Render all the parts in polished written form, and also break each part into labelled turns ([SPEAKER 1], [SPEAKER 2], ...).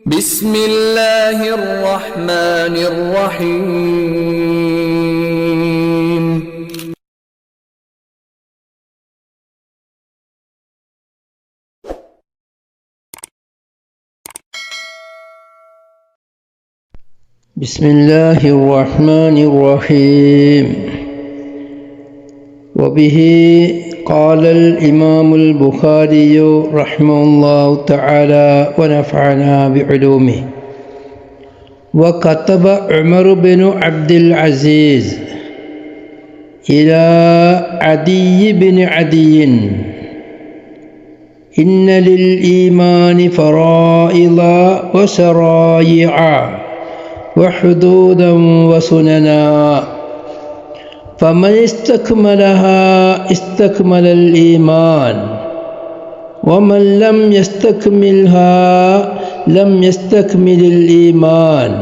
[SPEAKER 1] بسم الله الرحمن الرحيم
[SPEAKER 2] بسم الله الرحمن الرحيم وبه قال الإمام البخاري رحمه الله تعالى ونفعنا بعلومه. وكتب عمر بن عبد العزيز إلى عدي بن عدي إن للإيمان فرائض وشرائع وحدودا وسننا فمن استكملها استكمل الإيمان ومن لم يستكملها لم يستكمل الإيمان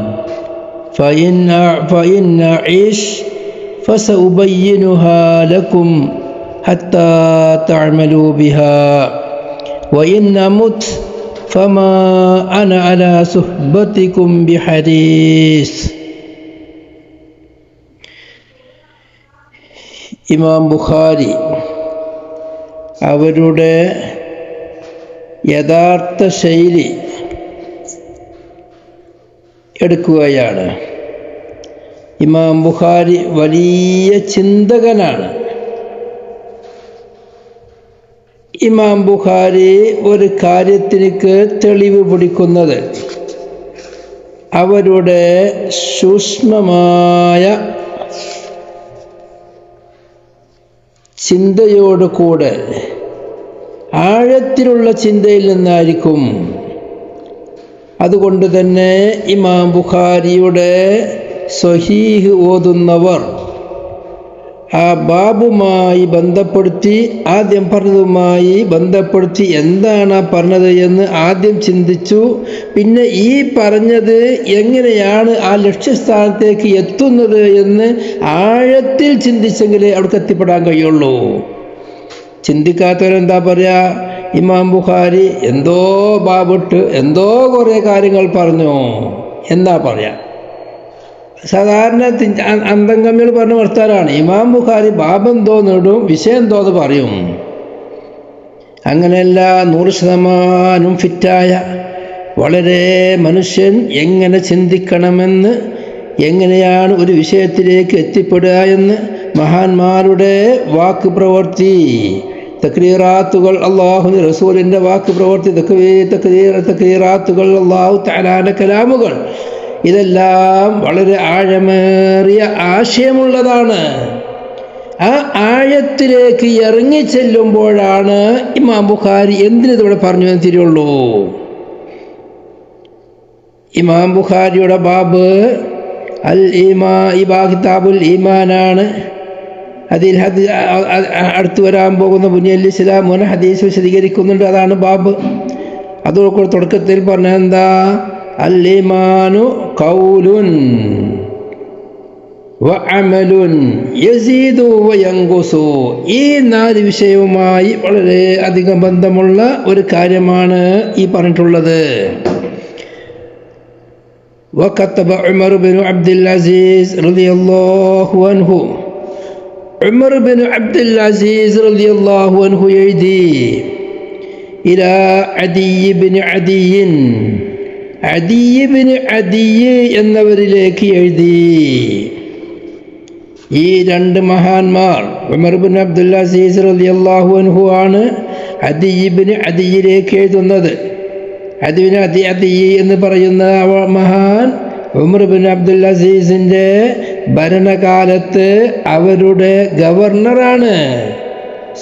[SPEAKER 2] فإن أعيش فسأبينها لكم حتى تعملوا بها وإن أمت فما أنا على صحبتكم بحريص. ഇമാം ബുഖാരി അവരുടെ യഥാർത്ഥ ശൈലി എടുക്കുകയാണ്. ഇമാം ബുഖാരി വലിയ ചിന്തകനാണ്. ഇമാം ബുഖാരി ഒരു കാര്യത്തിലേക്ക് തെളിവ് പിടിക്കുന്നത് അവരുടെ സൂക്ഷ്മമായ ചിന്തയോട് കൂടെ ആഴത്തിലുള്ള ചിന്തയിൽ നിന്നായിരിക്കും. അതുകൊണ്ട് തന്നെ ഇമാം ബുഖാരിയുടെ സ്വഹീഹ് ഓതുന്നവർ ആ ബാബുമായി ബന്ധപ്പെടുത്തി ആദ്യം പറഞ്ഞതുമായി ബന്ധപ്പെടുത്തി എന്താണ് പറഞ്ഞത് എന്ന് ആദ്യം ചിന്തിച്ചു. പിന്നെ ഈ പറഞ്ഞത് എങ്ങനെയാണ് ആ ലക്ഷ്യസ്ഥാനത്തേക്ക് എത്തുന്നത് എന്ന് ആഴത്തിൽ ചിന്തിച്ചെങ്കിലേ അവിടേക്ക് എത്തിപ്പെടാൻ കഴിയുള്ളൂ. ചിന്തിക്കാത്തവരെന്താ പറയുക, ഇമാം ബുഖാരി എന്തോ ബാബിട്ട് എന്തോ കുറേ കാര്യങ്ങൾ പറഞ്ഞു എന്താ പറയാ. സാധാരണ അന്തംഗമ്മികൾ പറഞ്ഞ വർത്താനാണ്. ഇമാം ബുഖാരി ബാബെന്തോ നേടും വിഷയം എന്തോന്ന് പറയും. അങ്ങനെയല്ല, 100% ഫിറ്റായ വളരെ മനുഷ്യൻ എങ്ങനെ ചിന്തിക്കണമെന്ന്, എങ്ങനെയാണ് ഒരു വിഷയത്തിലേക്ക് എത്തിപ്പെടുക എന്ന് മഹാന്മാരുടെ വാക്ക് പ്രവൃത്തി, തക്രീറാത്തുകൾ, അള്ളാഹുവിൻ്റെ റസൂലിൻ്റെ വാക്ക് പ്രവൃത്തി, തക്രീറാത്തുകൾ, അള്ളാഹു തആലാന്റെ കലാമുകൾ, ഇതെല്ലാം വളരെ ആഴമേറിയ ആശയമുള്ളതാണ്. ആ ആഴത്തിലേക്ക് ഇറങ്ങിച്ചെല്ലുമ്പോഴാണ് ഇമാം ബുഖാരി എന്തിനിവിടെ പറഞ്ഞു എന്ന് തിരിയുള്ളൂ. ഇമാം ബുഖാരിയുടെ ബാബ് അൽ കിതാബുൽ ഈമാനാണ്. അതിൽ അടുത്ത് വരാൻ പോകുന്ന ബുനിയൽ ഇസ്ലാം എന്ന ഹദീസ് വിശദീകരിക്കുന്നുണ്ട്. അതാണ് ബാബ്. അതോടെ തുടക്കത്തിൽ പറഞ്ഞ എന്താ, അൽ ഈമാനു ഖൗലുൻ വഅമലുൻ യസീദു വയൻഖുസു. ഈ 4 വിഷയവുമായി വളരെ അധികം ബന്ധമുള്ള ഒരു കാര്യമാണ് ഈ പറഞ്ഞിട്ടുള്ളത്. വകതബ ഉമർ ബിൻ അബ്ദുൽ അസീസ് റളിയല്ലാഹു അൻഹു. ഉമർ ബിൻ അബ്ദുൽ അസീസ് റളിയല്ലാഹു അൻഹു എഴുതി, ഇലാ അദി ബിൻ അദിയിൻ, അദി ബിൻ അദി എന്നവരിലേക്ക് എഴുതി. ഈ 2 മഹാന്മാർ ഉമർ ബിൻ അബ്ദുൽ അസീസ് റളിയല്ലാഹു അൻഹു ആണ് അദി ബിൻ അദിയിലേക്ക് എഴുതുന്നത്. അദി ബിൻ അദി എന്ന് പറയുന്ന മഹാൻ ഉമർ ബിൻ അബ്ദുൽ അസീസിൻ്റെ ഭരണകാലത്ത് അവരുടെ ഗവർണറാണ്.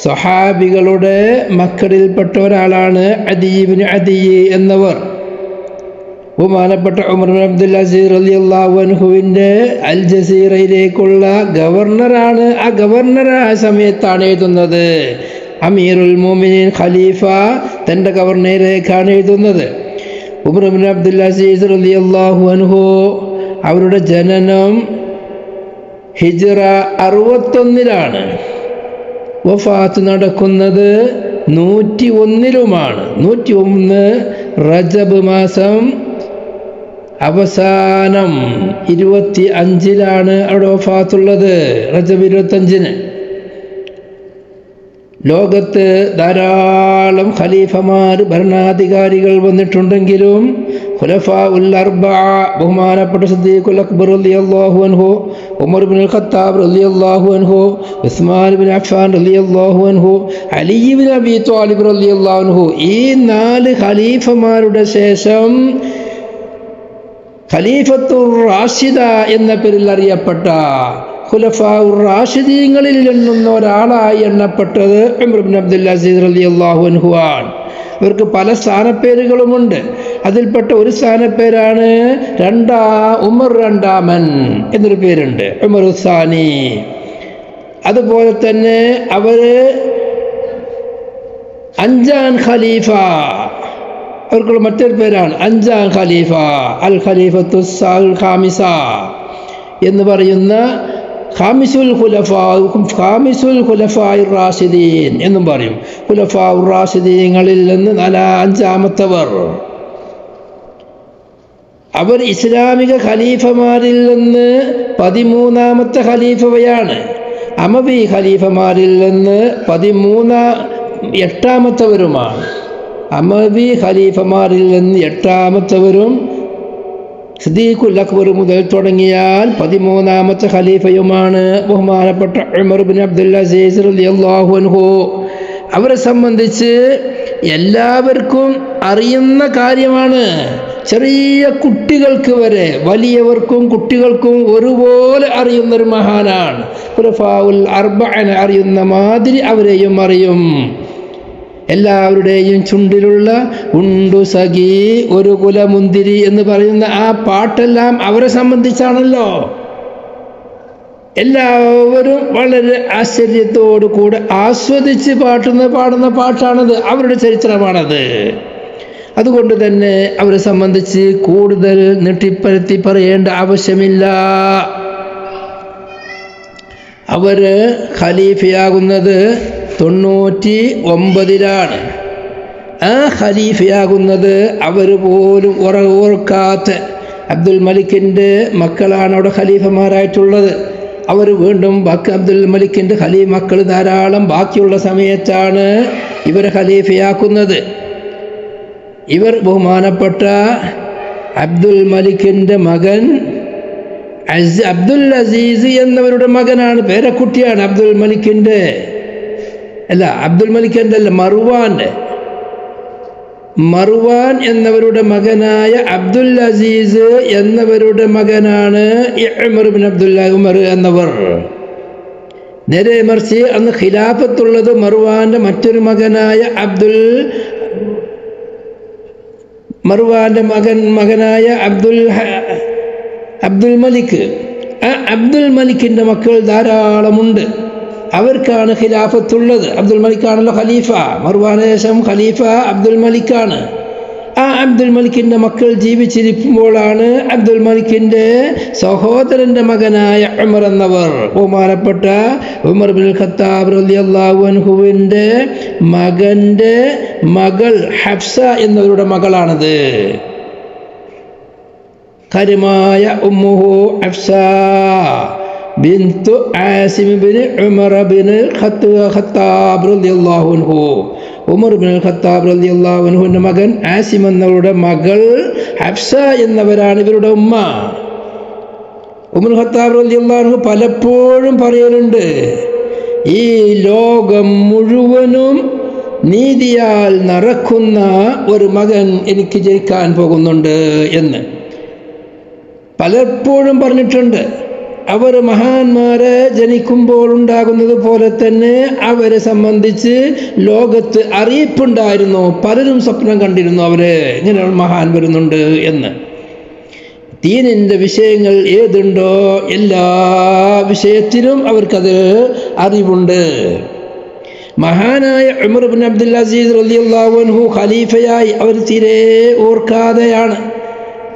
[SPEAKER 2] സ്വഹാബികളുടെ മക്കളിൽപ്പെട്ട ഒരാളാണ് അദി ബിൻ അദി എന്നവർ. ബഹുമാനപ്പെട്ട ഉമർ ബിൻ അബ്ദുൽ അസീസ് റളിയല്ലാഹു അൻഹുവിൻ്റെ അൽ ജസീറയിലേക്കുള്ള ഗവർണറാണ്. ആ ഗവർണർ ആ സമയത്താണ് എഴുതുന്നത്. അമീറുൽ മുഅ്മിനീൻ ഖലീഫ തൻ്റെ ഗവർണറേക്കാണ് എഴുതുന്നത്. ഉമർ ബിൻ അബ്ദുൽ അസീസ് റളിയല്ലാഹു അൻഹു അവരുടെ ജനനം ഹിജ്റ 61 വഫാത്ത് നടക്കുന്നത് 101 101 റജബ് മാസം അവസാനം 25-ലാണ് അവിടെ വഫാത്തുള്ളത്. റജബ് 25-ന്. ലോകത്ത് ധാരാളം ഖലീഫമാർ, ഭരണാധികാരികൾ വന്നിട്ടുണ്ടെങ്കിലും ഖുലഫാ ഉൽ അർബഅ ബഹുമാനപ്പെട്ട സിദ്ദീഖുൽ അക്ബർ റളിയല്ലാഹു അൻഹു, ഉമർ ഇബ്നുൽ ഖത്താബ് റളിയല്ലാഹു അൻഹു, ഉസ്മാൻ ഇബ്നു അഫ്ഫാൻ റളിയല്ലാഹു അൻഹു, അലി ഇബ്നു അബീ ത്വാലിബ് റളിയല്ലാഹു അൻഹു, ഈ 4 ഖലീഫമാരുടെ ശേഷം ഖലീഫത്തുർ റാഷിദ എന്ന പേരിൽ അറിയപ്പെട്ട ഖുലഫാഉർ റാഷിദീങ്ങളിൽ നിന്നും ഒരാളായി എണ്ണപ്പെട്ടത് ഉമർ ഇബ്നു അബ്ദുൽ അസീസ് റളിയല്ലാഹു അൻഹു ആണ്. ഇവർക്ക് പല സ്ഥാനപ്പേരുകളുമുണ്ട്. അതിൽപ്പെട്ട ഒരു സ്ഥാനപ്പേരാണ് ഉമർ രണ്ടാമൻ എന്നൊരു പേരുണ്ട്, ഉമർ ഉസാനി. അതുപോലെ തന്നെ അവര് 5-ാം ഖലീഫ, അവർക്കുള്ള മറ്റൊരു പേരാണ് 5-ാം ഖലീഫ, അൽ ഖലീഫത്തുൽ ഖാമിസ എന്ന് പറയുന്ന ഖാമിസുൽ ഖുലഫാഇർ റാഷിദീൻ എന്നും പറയും. ഖുലഫാഉർ റാഷിദീങ്ങളിൽ നിന്ന് 5-ാമത്തവർ. അവർ ഇസ്ലാമിക ഖലീഫമാരിൽ നിന്ന് 13-ാമത്തെ ഖലീഫയാണ്. അമവി ഖലീഫമാരിൽ നിന്ന് 8-ാമത്തവരുമാണ്. അമവി ഖലീഫമാരിൽ നിന്ന് 8-ാമത്തവരും സിദ്ദീഖുൽ അക്ബർ മുതൽ തുടങ്ങിയാൽ 13-ാമത്തെ ഖലീഫയുമാണ് ബഹുമാനപ്പെട്ട ഉമർ ഇബ്നു അബ്ദുൽ അസീസ് റളിയല്ലാഹു അൻഹു. അവരെ സംബന്ധിച്ച് എല്ലാവർക്കും അറിയുന്ന കാര്യമാണ്. ചെറിയ കുട്ടികൾക്ക് വരെ, വലിയവർക്കും കുട്ടികൾക്കും ഒരുപോലെ അറിയുന്നൊരു മഹാനാണ്. ഖുലഫാഉൽ അർബഅനെ അറിയുന്ന മാതിരി അവരെയും അറിയും. എല്ലാവരുടെയും ചുണ്ടിലുള്ള ഉണ്ടു സഖി ഒരു കുലമുന്തിരി എന്ന് പറയുന്ന ആ പാട്ടെല്ലാം അവരെ സംബന്ധിച്ചാണല്ലോ. എല്ലാവരും വളരെ ആശ്ചര്യത്തോടു കൂടെ ആസ്വദിച്ച് പാടുന്ന പാട്ടാണത്. അവരുടെ ചരിത്രമാണത്. അതുകൊണ്ട് തന്നെ അവരെ സംബന്ധിച്ച് കൂടുതൽ നീട്ടിപ്പരത്തി പറയേണ്ട ആവശ്യമില്ല. അവര് ഖലീഫയാകുന്നത് 99-ലാണ്. ആ ഖലീഫയാകുന്നത് അവർ പോലും ഓർക്കാത്ത അബ്ദുൽ മലിക്കിൻ്റെ മക്കളാണ് അവിടെ ഖലീഫമാരായിട്ടുള്ളത്. അവർ വീണ്ടും അബ്ദുൽ മലിക്കിൻ്റെ മക്കൾ ധാരാളം ബാക്കിയുള്ള സമയത്താണ് ഇവരെ ഖലീഫയാക്കുന്നത്. ഇവർ ബഹുമാനപ്പെട്ട അബ്ദുൽ മലിക്കിൻ്റെ മകൻ അബ്ദുൽ അസീസ് എന്നവരുടെ മകനാണ്, പേരക്കുട്ടിയാണ് അബ്ദുൽ മലിക്കിൻ്റെ. അബ്ദുൽ മലിക്കിൻ്റെ അല്ല, മറുവാൻ എന്നവരുടെ മകനായ അബ്ദുൽ അസീസ് എന്നവരുടെ മകനാണ് ഉമർ ഇബ്നു ഉമർ എന്നവർ. നേരെ മറിച്ച് അന്ന് ഖിലാഫത്തുള്ളത് മറുവാന്റെ മറ്റൊരു മകനായ മകനായ അബ്ദുൽ മലിക്. ആ അബ്ദുൽ മലിക്കിൻ്റെ മക്കൾ ധാരാളമുണ്ട്. അവർക്കാണ് ഖിലാഫത്തുള്ളത്. അബ്ദുൽ മലിക്കാണല്ലോ ഖലീഫ. മർവാന് ശേഷം ഖലീഫ അബ്ദുൽ മലിക്കാണ്. ആ അബ്ദുൽ മലിക്കിൻ്റെ മക്കൾ ജീവിച്ചിരിക്കുമ്പോഴാണ് അബ്ദുൽ മലിക്കിൻ്റെ സഹോദരൻ്റെ മകനായ ഉമർ എന്നവർ, ബഹുമാനപ്പെട്ട ഉമർ ഇബ്നുൽ ഖത്താബ് റളിയല്ലാഹു അൻഹുവിൻ്റെ മകൻ്റെ മകൾ ഹഫ്സ എന്നവരുടെ മകളാണത്. കരിമായ ഉമ്മുഹു ഹഫ്സ ബിന്തു ആസിം ഇബ്നു ഉമർ ഇബ്നുൽ ഖത്താബ് റളിയല്ലാഹു അൻഹു. ഉമർ ഇബ്നുൽ ഖത്താബ് റളിയല്ലാഹു അൻഹുവിൻ്റെ മകൻ ആസിം എന്നവരുടെ മകൾ ഹഫ്സ എന്നവരാണ് ഇവരുടെ ഉമ്മ. ഉമർ ഖത്താബ് റളിയല്ലാഹു അൻഹു പലപ്പോഴും പറയലുണ്ട്, ഈ ലോകം മുഴുവനും നീതിയാൽ നടക്കുന്ന ഒരു മകൻ എനിക്ക് ജനിക്കാൻ പോകുന്നുണ്ട് എന്ന് പലപ്പോഴും പറഞ്ഞിട്ടുണ്ട്. അവർ മഹാന്മാരെ ജനിക്കുമ്പോൾ ഉണ്ടാകുന്നത് പോലെ തന്നെ അവരെ സംബന്ധിച്ച് ലോകത്ത് അറിയിപ്പുണ്ടായിരുന്നു. പലരും സ്വപ്നം കണ്ടിരുന്നു അവര് ഇങ്ങനെ മഹാൻ വരുന്നുണ്ട് എന്ന്. ദീനിൻ്റെ വിഷയങ്ങൾ ഏതുണ്ടോ എല്ലാ വിഷയത്തിലും അവർക്കത് അറിവുണ്ട്. മഹാനായ ഉമർ ഇബ്നു അബ്ദുൽ അസീസ് റളിയല്ലാഹു അൻഹു ഖലീഫയായി അവർ തീരെ ഓർക്കാതെയാണ്,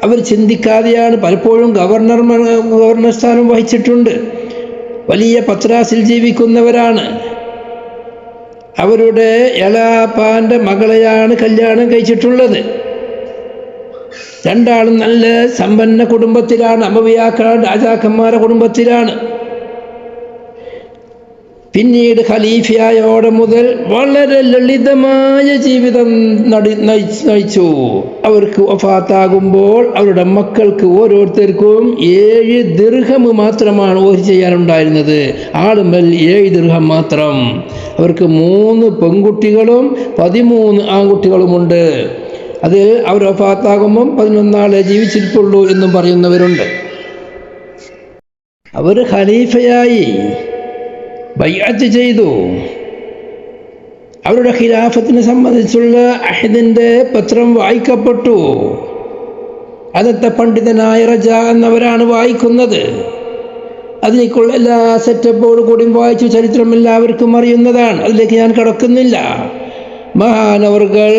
[SPEAKER 2] അവർ ചിന്തിക്കാതെയാണ്. പലപ്പോഴും ഗവർണർ സ്ഥാനം വഹിച്ചിട്ടുണ്ട്. വലിയ പത്രാസിൽ ജീവിക്കുന്നവരാണ്. അവരുടെ എളാപ്പാൻ്റെ മകളെയാണ് കല്യാണം കഴിച്ചിട്ടുള്ളത്. രണ്ടാളും നല്ല സമ്പന്ന കുടുംബത്തിലാണ്, അമവിയാക്കളാണ്, രാജാക്കന്മാരുടെ കുടുംബത്തിലാണ്. പിന്നീട് ഖലീഫയായോടെ മുതൽ വളരെ ലളിതമായ ജീവിതം നയിച്ചു. അവർക്ക് വഫാത്താകുമ്പോൾ അവരുടെ മക്കൾക്ക് ഓരോരുത്തർക്കും 7 ദിർഹം മാത്രമാണ് ഓഹരി ചെയ്യാനുണ്ടായിരുന്നത്. ആളുമൽ 7 ദിർഹം മാത്രം. അവർക്ക് 3 പെൺകുട്ടികളും 13 ആൺകുട്ടികളുമുണ്ട്. അതിൽ അവർ വഫാത്താകുമ്പം 11 ആളെ ജീവിച്ചിട്ടുള്ളൂ എന്നും പറയുന്നവരുണ്ട്. അവർ ഖലീഫയായി ബൈഅത്ത് ചെയ്തു. അവരുടെ ഖിലാഫത്തിനെ സംബന്ധിച്ചുള്ള അഹദിന്റെ പത്രം വായിക്കപ്പെട്ടു. അന്നത്തെ പണ്ഡിതനായ റജ എന്നവരാണ് വായിക്കുന്നത്. അതിലേക്കുള്ള എല്ലാ സെറ്റപ്പോട് കൂടിയും വായിച്ചു ചരിത്രം എല്ലാവർക്കും അറിയുന്നതാണ്. അതിലേക്ക് ഞാൻ കടക്കുന്നില്ല. മഹാനവർകൾ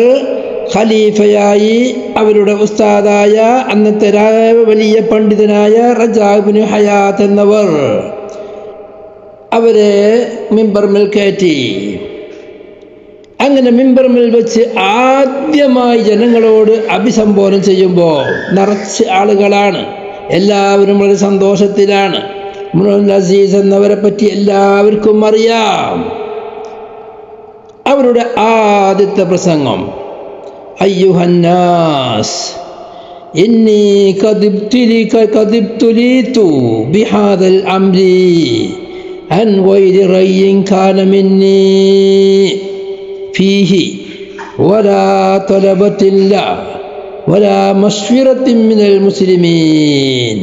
[SPEAKER 2] ഖലീഫയായി അവരുടെ ഉസ്താദായ അന്നത്തെ വലിയ പണ്ഡിതനായ റജാ ഇബ്നു ഹയാത്ത് എന്നവർ അവരെ മിമ്പർമിൽ കയറ്റി. അങ്ങനെ മിമ്പർമിൽ വെച്ച് ആദ്യമായി ജനങ്ങളോട് അഭിസംബോധന ചെയ്യുമ്പോൾ നിറച്ച് ആളുകളാണ്, എല്ലാവരും വളരെ സന്തോഷത്തിലാണ്. ഇബ്നുൽ അസീസ് എന്നവരെ പറ്റി എല്ലാവർക്കും അറിയാം. അവരുടെ ആദ്യത്തെ പ്രസംഗം, അയ്യുഹന്നാസ് ഇന്നി ഖദിബ്തുലീതു ബിഹാദൽ അംരി عن غير رأي كان مني فيه ولا طلبة الله ولا مشورة من المسلمين.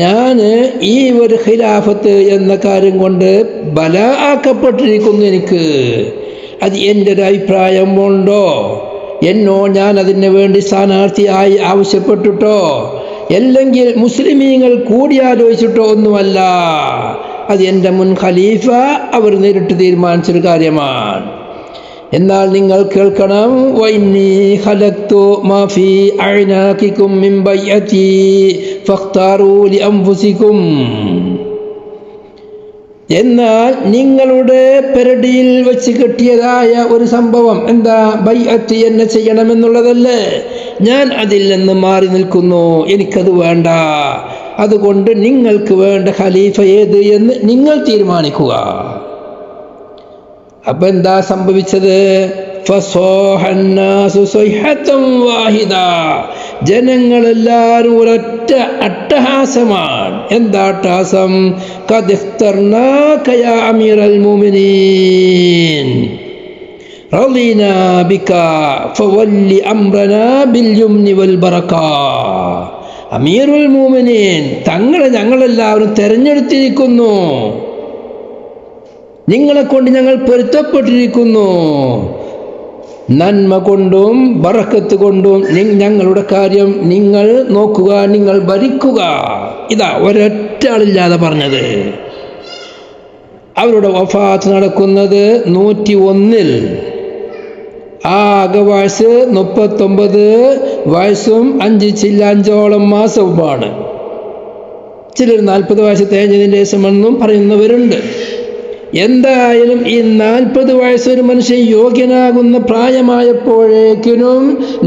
[SPEAKER 2] ഞാൻ ഈ ഒരു ഖിലാഫത്ത് എന്ന കാര്യം കൊണ്ട് ബലാആക്കപ്പെട്ടിരിക്കുന്നു. എനിക്ക് അത് എൻ്റെ ഒരു അഭിപ്രായം കൊണ്ടോ ഞാൻ അതിന് വേണ്ടി സ്ഥാനാർത്ഥിയായി ആവശ്യപ്പെട്ടിട്ടോ അല്ലെങ്കിൽ മുസ്ലിമീങ്ങൾ കൂടിയാലോചിച്ചിട്ടോ ഒന്നുമല്ല. അത് എൻ്റെ മുൻ ഖലീഫ അവർ നേരിട്ട് തീരുമാനിച്ചൊരു കാര്യമാണ്. എന്നാൽ നിങ്ങൾ കേൾക്കണം, വഇന്നി ഖലഖ്തു മാ ഫീ അഅനാഖികും മിൻ ബൈഅതി ഫഖ്താറൂ ലിഅൻഫുസികും. എന്നാൽ നിങ്ങളുടെ പെരടിയിൽ വെച്ച് കെട്ടിയതായ ഒരു സംഭവം എന്താ? ബൈഅത്ത് എന്നെ ചെയ്യണമെന്നുള്ളതല്ലേ. ഞാൻ അതിൽ നിന്ന് മാറി നിൽക്കുന്നു, എനിക്കത് വേണ്ട. അതുകൊണ്ട് നിങ്ങൾക്ക് വേണ്ട ഖലീഫ ഏത് എന്ന് നിങ്ങൾ തീരുമാനിക്കുക. അപ്പൊ എന്താ സംഭവിച്ചത്? ജനങ്ങളെല്ലാരും ഒരൊറ്റ അട്ടഹാസമാണ്. എന്താ അട്ടഹാസം? ഖദ് ഇഖ്തർനാക യാ അമീറൽ മുഅ്മിനീൻ റളീനാ ബിക ഫവല്ലി അംറനാ ബിൽ യുംനി വൽ ബറക. അമീറുൽ മുഅ്മിനീൻ, തങ്ങളെ ഞങ്ങളെല്ലാവരും തെരഞ്ഞെടുത്തിരിക്കുന്നു, നിങ്ങളെ കൊണ്ട് ഞങ്ങൾ പൊരുത്തപ്പെട്ടിരിക്കുന്നു, നന്മ കൊണ്ടും ബറക്കത്ത് കൊണ്ടും ഞങ്ങളുടെ കാര്യം നിങ്ങൾ നോക്കുക, നിങ്ങൾ ഭരിക്കുക. ഇതാ ഒരൊറ്റ ആളില്ലാതെ പറഞ്ഞത്. അവരുടെ വഫാത്ത് നടക്കുന്നത് 101-ൽ. ആകെ വയസ്സ് 39 വയസ്സും 5 മാസവുമാണ്. ചിലർ 40 വയസ്സ് തേഞ്ഞതിൻ്റെ ശേഷമെന്നും പറയുന്നവരുണ്ട്. എന്തായാലും ഈ 40 വയസ്സൊരു മനുഷ്യൻ യോഗ്യനാകുന്ന പ്രായമായപ്പോഴേക്കിനും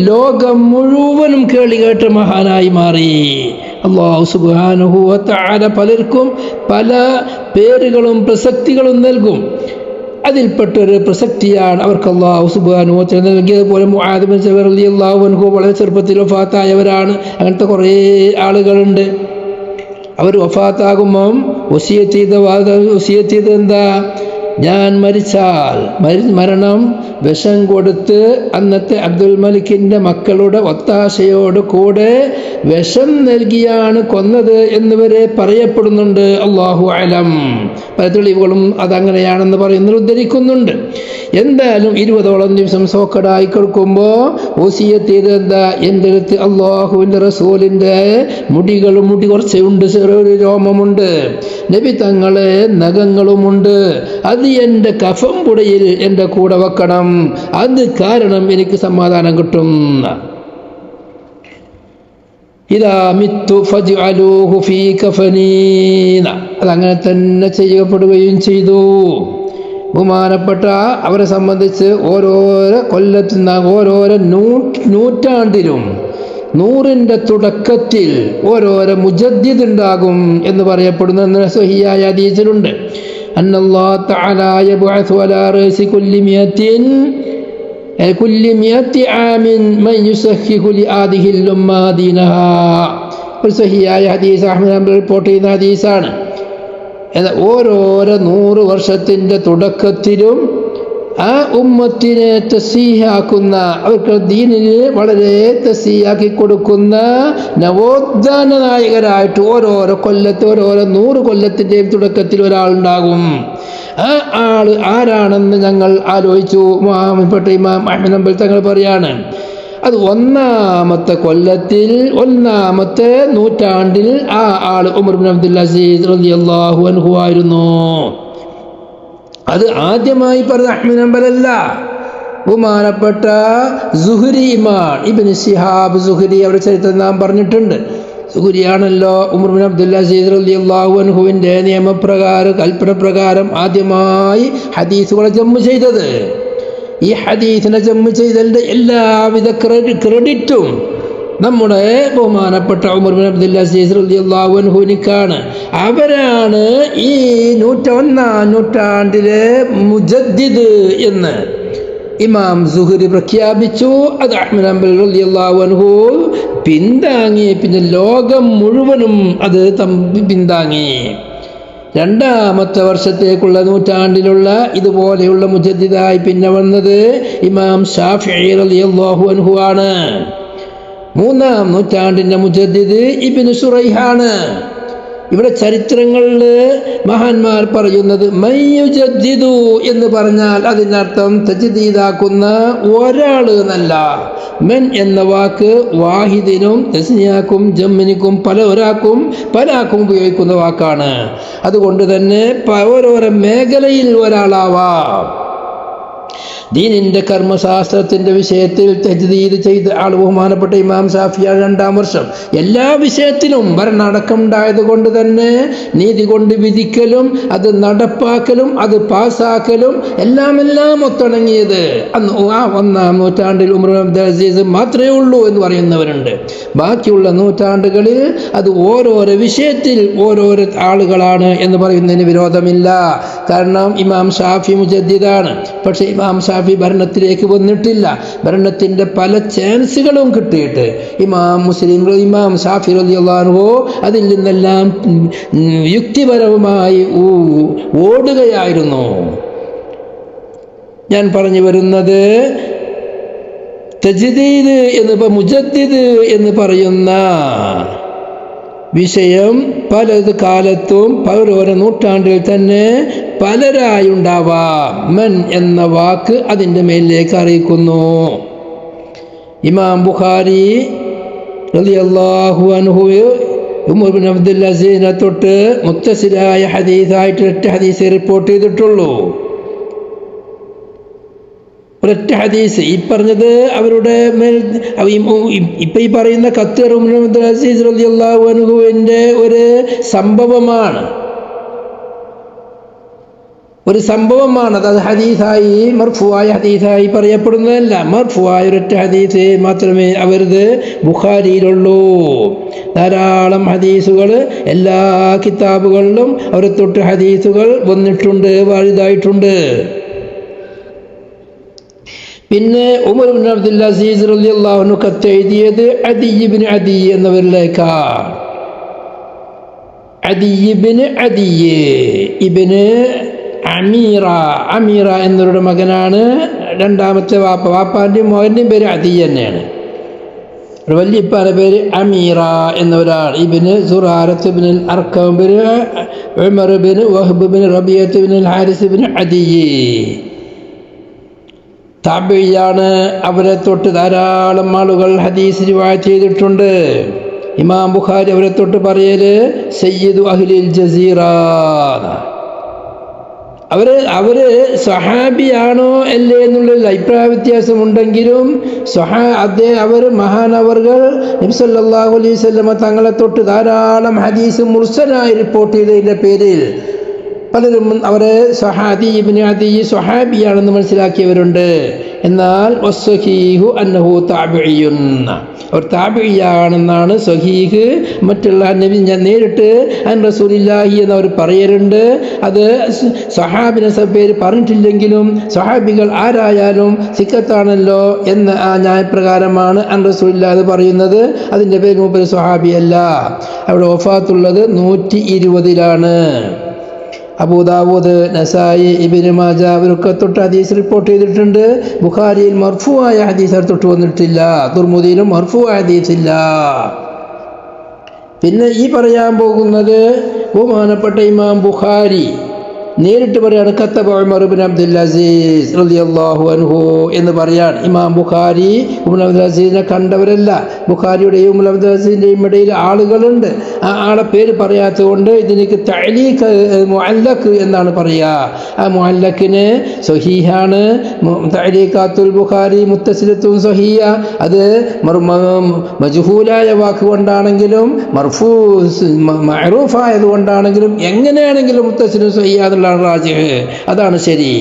[SPEAKER 2] ലോകം മുഴുവനും കേളികേട്ട മഹാനായി മാറി. അല്ലാഹു സുബ്ഹാനഹു വ തആല പലർക്കും പല പേരുകളും പ്രസക്തികളും നൽകും. അതിൽപ്പെട്ടൊരു പ്രസക്തിയാണ് അവർക്ക് അല്ലാഹു സുബ്ഹാനഹു വ തആല നൽകിയതുപോലെ മുആദ് ബിൻ ജബൽ റളിയല്ലാഹു അൻഹു വളരെ ചെറുപ്പത്തിൽ വഫാത്തായവരാണ്. അങ്ങനത്തെ കുറേ ആളുകളുണ്ട്. അവർ വഫാത്താകുമ്പം വസിയത്ത് ചെയ്ത് എന്താ? ഞാൻ മരിച്ചാൽ മരണം വിഷം കൊടുത്ത് അന്നത്തെ അബ്ദുൽ മലിക്കിൻ്റെ മക്കളുടെ ഒത്താശയോട് കൂടെ വിഷം നൽകിയാണ് കൊന്നത് എന്നിവരെ പറയപ്പെടുന്നുണ്ട്. അല്ലാഹു അലം. പല തെളിവുകളും അതങ്ങനെയാണെന്ന് പറയുന്നത് ഉദ്ധരിക്കുന്നുണ്ട്. എന്തായാലും 20ഓളം ദിവസം സോക്കടായി കൊടുക്കുമ്പോൾ വസിയത്ത് ചെയ്ത് എന്താ? എൻ്റെ അടുത്ത് അല്ലാഹുവിൻ്റെ റസൂലിൻ്റെ മുടി കുറച്ചുണ്ട്, ചെറിയൊരു രോമമുണ്ട്, നബി തങ്ങളെ നഖങ്ങളുമുണ്ട്, അത് എൻ്റെ കഫം പുടയിൽ എൻ്റെ കൂടെ വെക്കണം, അത് കാരണം എനിക്ക് സമാധാനം കിട്ടും. ഇദാ മിത്തു ഫജ്അലൂഹു ഫീ കഫനീന. അതങ്ങനെ തന്നെ ചെയ്യപ്പെടുകയും ചെയ്തു. ബഹുമാനപ്പെട്ട അവരെ സംബന്ധിച്ച് ഓരോരോ കൊല്ലത്തുന്ന ഓരോരോ നൂറ്റാണ്ടിലും 100ന്റെ തുടക്കത്തിൽ ഓരോരോ മുജദ്ദിദ് ഉണ്ടാകും എന്ന് പറയപ്പെടുന്ന സ്വഹീഹായ ഹദീസിലുണ്ട്. അന്നല്ലാഹു തആല യബ്അസു അലാ റഅസി കുല്ലി മിയത്തി ആമിൻ മൻ യുസഹ്ഹിഹു ലിആദിഹിൽ ഉമ്മാ ദീനഹാ. ഒരു സ്വഹീഹായ ഹദീസ് അഹ്മദ് റിപ്പോർട്ട് ചെയ്യുന്ന ഹദീസാണ്. ഓരോരോ 100 വർഷത്തിൻ്റെ തുടക്കത്തിലും ആ ഉമ്മത്തിനെ തസ്സീഹാക്കുന്ന, അവർക്ക് ദീനിൽ വളരെ തസ്സീഹാക്കി കൊടുക്കുന്ന നവോത്ഥാന നായകരായിട്ട് ഓരോരോ 100 കൊല്ലത്തിൻ്റെയും തുടക്കത്തിൽ ഒരാളുണ്ടാകും. ആ ആള് ആരാണെന്ന് ഞങ്ങൾ ആലോചിച്ചു. ബഹുമാനപ്പെട്ട ഇമാം അഹ്മദ് ഹംബൽ തങ്ങൾ പറയാണ്, അത് 1-ാമത്തെ കൊല്ലത്തിൽ 1-ാമത്തെ നൂറ്റാണ്ടിൽ ആ ആള് ഉമർ ഇബ്നു അബ്ദുൽ അസീസ് റളിയല്ലാഹു അൻഹു ആയിരുന്നു. അത് ആദ്യമായി പറഞ്ഞ അഹ്മദ് ഹംബലല്ല, ബഹുമാനപ്പെട്ട സുഹ്രി ഇമാം ഇബ്നു ശിഹാബ് സുഹ്രി അവരുടെ ചരിത്രം നാം പറഞ്ഞിട്ടുണ്ട്. സുഹ്രിയാണല്ലോ ഉമർ ഇബ്നു അബ്ദുൽ അസീസ് റളിയല്ലാഹു അൻഹുവിൻ്റെ നിയമപ്രകാരം, കൽപ്പന പ്രകാരം ആദ്യമായി ഹദീസുകളെ ജമ്മു ചെയ്തത്. ഈ ഹദീസിനെ ജമ്മു ചെയ്തതിൻ്റെ എല്ലാവിധ ക്രെഡിറ്റും നമ്മുടെ ബഹുമാനപ്പെട്ട ഉമർ ഇബ്നു അബ്ദുൽ അസീസ് റളിയല്ലാഹു അൻഹുവിനാണ്. അവരാണ് ഈ 1-ാം നൂറ്റാണ്ടിലെ മുജദ്ദിദ് എന്ന് ഇമാം സുഹ്രി പ്രഖ്യാപിച്ചു. അത് അഹ്മദ് ഹംബൽ റളിയല്ലാഹു അൻഹു പിന്താങ്ങി. പിന്നെ ലോകം മുഴുവനും അത് പിന്താങ്ങി. 2-ാമത്തെ വർഷത്തേക്കുള്ള നൂറ്റാണ്ടിലുള്ള ഇതുപോലെയുള്ള മുജദ്ദിദായി പിന്നെ വന്നത് ഇമാം ശാഫിഈ റളിയല്ലാഹു അൻഹു ആണ്. 3-ാം നൂറ്റാണ്ടിൻ്റെ മുജദ്ദിദ് ഇബ്നു സുറൈഹാണ്. ഇവിടെ ചരിത്രങ്ങളിൽ മഹാന്മാർ പറയുന്നത് മയ്യുജദ്ദിദു എന്ന് പറഞ്ഞാൽ അതിനർത്ഥം തജ്ദീദാക്കുന്ന ഒരാൾ എന്നല്ല. മൻ എന്ന വാക്ക് വാഹിദിനും തസ്നിയാക്കും ജമ്മിനിക്കും പലാക്കും ഉപയോഗിക്കുന്ന വാക്കാണ്. അതുകൊണ്ട് തന്നെ ഓരോരോ മേഖലയിൽ ഒരാളാവാം. ദീനിൻ്റെ കർമ്മശാസ്ത്രത്തിൻ്റെ വിഷയത്തിൽ തജ്ദീദ് ചെയ്ത ആൾ ബഹുമാനപ്പെട്ട ഇമാം ശാഫിഈ 2-ാം വർഷം. എല്ലാ വിഷയത്തിലും ഭരണമടക്കം ഉണ്ടായത് കൊണ്ട് തന്നെ നീതി കൊണ്ട് വിധിക്കലും അത് നടപ്പാക്കലും അത് പാസ്സാക്കലും എല്ലാം ഒത്തിണങ്ങിയത് അന്ന് ആ 1-ാം നൂറ്റാണ്ടിൽ ഉമർ ഇബ്നു അബ്ദുൽ അസീസ് മാത്രമേ ഉള്ളൂ എന്ന് പറയുന്നവരുണ്ട്. ബാക്കിയുള്ള നൂറ്റാണ്ടുകളിൽ അത് ഓരോരോ വിഷയത്തിൽ ഓരോരോ ആളുകളാണ് എന്ന് പറയുന്നതിന് വിരോധമില്ല. കാരണം ഇമാം ഷാഫി മുജദ്ദിദാണ്. പക്ഷേ ഇമാം ഷാഫി ഭരണത്തിലേക്ക് വന്നിട്ടില്ല. ഭരണത്തിൻ്റെ പല ചാൻസുകളും കിട്ടിയിട്ട് ഇമാം ഷാഫി റളിയല്ലാഹു അൻഹു അതിൽ നിന്നെല്ലാം യുക്തിപരമായി ഓടുകയായിരുന്നു. ഞാൻ പറഞ്ഞു വരുന്നത് തജ്ദീദ് മുജദ്ദിദ് എന്ന് പറയുന്ന വിഷയം പല കാലത്തും ഓരോ നൂറ്റാണ്ടിൽ തന്നെ പലരായുണ്ടാവാം. മൻ എന്ന വാക്ക് അതിൻ്റെ മേലിലേക്ക് അറിയിക്കുന്നു. ഇമാം ബുഖാരി റളിയല്ലാഹു അൻഹു ഉമർ ഇബ്നു അബ്ദുൽ അസീസിനെ തൊട്ട് മുത്തസിലായ ഹദീസായിട്ട് ഒറ്റ ഹദീസ് റിപ്പോർട്ട് ചെയ്തിട്ടുള്ളൂ. ഒരൊറ്റ ഹദീസ്. ഈ പറഞ്ഞത് അവരുടെ മേൽ ഇപ്പം ഈ പറയുന്ന ഖത്തർ ഉമർ ഇബ്നു അബ്ദുൽ അസീസ് റളിയല്ലാഹു അൻഹുവിൻ്റെ ഒരു സംഭവമാണ്. അത് ഹദീസായി മർഫുവായ ഹദീസായി പറയപ്പെടുന്നതല്ല. മർഫുവായ ഒരൊറ്റ ഹദീസ് മാത്രമേ അവരത് ബുഖാരിയിലുള്ളൂ. ധാരാളം ഹദീസുകൾ എല്ലാ കിതാബുകളിലും അവരെ തൊട്ട് ഹദീസുകൾ വന്നിട്ടുണ്ട്, വാരിതായിട്ടുണ്ട്. പിന്നെ ഉമർ ഇബ്നു അബ്ദുൽ അസീസ് റളിയല്ലാഹു അൻഹു കത്തെഴുതിയത് അദി ഇബ്നു അദി എന്നവരിലേക്കാണ്. അദി ഇബ്നു അമീറ എന്നവരുടെ മകനാണ്. 2-ാമത്തെ വാപ്പാൻ്റെയും മകൻ്റെയും പേര് അദി തന്നെയാണ്. ഒരു വല്യപ്പാൻ്റെ പേര് അമീറ എന്നൊരാൾ. ഇബ്നു സുറാറത്ത് ഇബ്നു അർഖം ഇബ്നു ഉമർ ഇബ്നു വഹ്ബ് ഇബ്നു റബീഅത്ത് ഇബ്നു ഹാരിസ് ഇബ്നു അദി താബിഈയാണ്. അവരെ തൊട്ട് ധാരാളം ആളുകൾ ഹദീസ് റിവായത്ത് ചെയ്തിട്ടുണ്ട്. ഇമാം ബുഖാരി അവരെ തൊട്ട് പറയല് സയ്യിദു അഹ്ലിൽ ജസീറ. അവര് സ്വഹാബിയാണോ അല്ലേ എന്നുള്ളൊരു അഭിപ്രായ വ്യത്യാസമുണ്ടെങ്കിലും അവർ മഹാനവർകൾ നബി സല്ലല്ലാഹു അലൈഹി വസല്ലമ തങ്ങളെ തൊട്ട് ധാരാളം ഹദീസ് മുർസലായി റിപ്പോർട്ട് ചെയ്തതിൻ്റെ പേരിൽ പലരും അവരെ സ്വഹാബി ഇബ്നു അദി സ്വഹാബിയാണെന്ന് മനസ്സിലാക്കിയവരുണ്ട്. എന്നാൽ വസ്സഹീഹു അന്നഹു താബിഇയ്യുൻ, അവർ താബിഇയാണെന്നാണ് സ്വഹീഹ്. മറ്റുള്ള നബി ഞാൻ നേരിട്ട് അൻ റസൂലില്ലാഹി എന്നവർ പറയലുണ്ട്. അത് സഹാബിനെ പേര് പറഞ്ഞിട്ടില്ലെങ്കിലും സഹാബികൾ ആരായാലും സിക്കത്താണല്ലോ എന്ന ആ ന്യായപ്രകാരമാണ് അൻ റസൂലില്ലാഹി പറയുന്നത്. അതിൻ്റെ പേര് മൂപ്പര് സ്വഹാബിയല്ല. അവിടെ വഫാത്തുള്ളത് 120-ലാണ്. അബൂ ദാവൂദ്, നസായി, ഇബ്നു മാജ അവരൊക്കെ തൊട്ട് ഹദീസ് റിപ്പോർട്ട് ചെയ്തിട്ടുണ്ട്. ബുഖാരിയിൽ മർഫൂആയ ഹദീസ് തൊട്ട് വന്നിട്ടില്ല. തുർമുദിയിലും മർഫൂആയ ഹദീസ് ഇല്ല. പിന്നെ ഈ പറയാൻ പോകുന്നത് ബഹുമാനപ്പെട്ട ഇമാം ബുഖാരി നേരിട്ട് പറയാണ് കത്തബ ഉമർ ഇബ്നു അബ്ദുൽ അസീസ് റളിയല്ലാഹു അൻഹു എന്ന് പറയാൻ. ഇമാം ബുഖാരി ഉമർ അബ്ദുൽ അസീസിനെ കണ്ടവരല്ല. ബുഖാരിയുടെയും ഉമർ അബ്ദുൽ അസീസിൻ്റെയും ഇടയിൽ ആളുകളുണ്ട്. ആ ആളെ പേര് പറയാത്തത് കൊണ്ട് ഇതിലേക്ക് തഅലീഖ് മുഅല്ലഖ് എന്നാണ് പറയുക. ആ മുഅല്ലഖിന് സ്വഹീഹാണ്. തഅലീഖാത്തുൽ ബുഖാരി മുത്തസിലത്തുൻ സ്വഹീഹ. അത് മജ്ഹൂലായ വാക്ക് കൊണ്ടാണെങ്കിലും മർഫൂ മഅറൂഫായത് കൊണ്ടാണെങ്കിലും എങ്ങനെയാണെങ്കിലും മുത്തസിലും സ്വഹീഹ അതാണ് ശരി.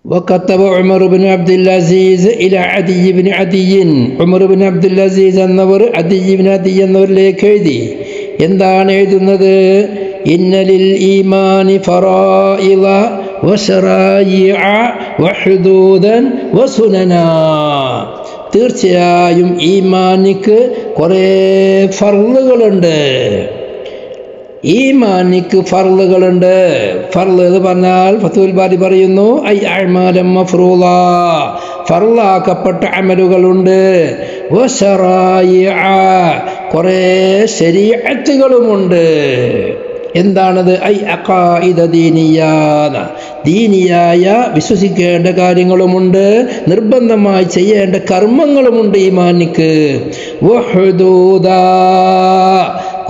[SPEAKER 2] وكتب عمر بن عبد العزيز إلى عدي بن عدي. ഉമർ ബിൻ അബ്ദുൽ അസീസ് എന്നവർ അദി ഇബ്നു അദി എന്നവരിലേക്ക് എഴുതി. എന്താണ് എഴുതുന്നത്? ഇന്ന ലിൽ ഈമാനി ഫറായിദ വശറായിഅ വഹുദൂദൻ വസുനനാ. തീർച്ചയായും ഈമാനിക്ക് കുറേ ഫർളുകളുണ്ട്. ഈമാനിക്ക് ഫർളുകളുണ്ട്. ഫർള് എന്ന് പറഞ്ഞാൽ ഫതുൽ ബാരി പറയുന്നു ഐ അഅ്മാലൻ മഫ്റൂള, ഫർളാക്കപ്പെട്ട അമലുകളുണ്ട്. വശറായിഅ, കുറേ ശരീഅത്തുകളുമുണ്ട്. എന്താണത്? ഐ അഖായിദ ദീനിയാന, ദീനിയായ വിശ്വസിക്കേണ്ട കാര്യങ്ങളുമുണ്ട്, നിർബന്ധമായി ചെയ്യേണ്ട കർമ്മങ്ങളുമുണ്ട് ഈമാനിക്ക്. വഹുദൂദ,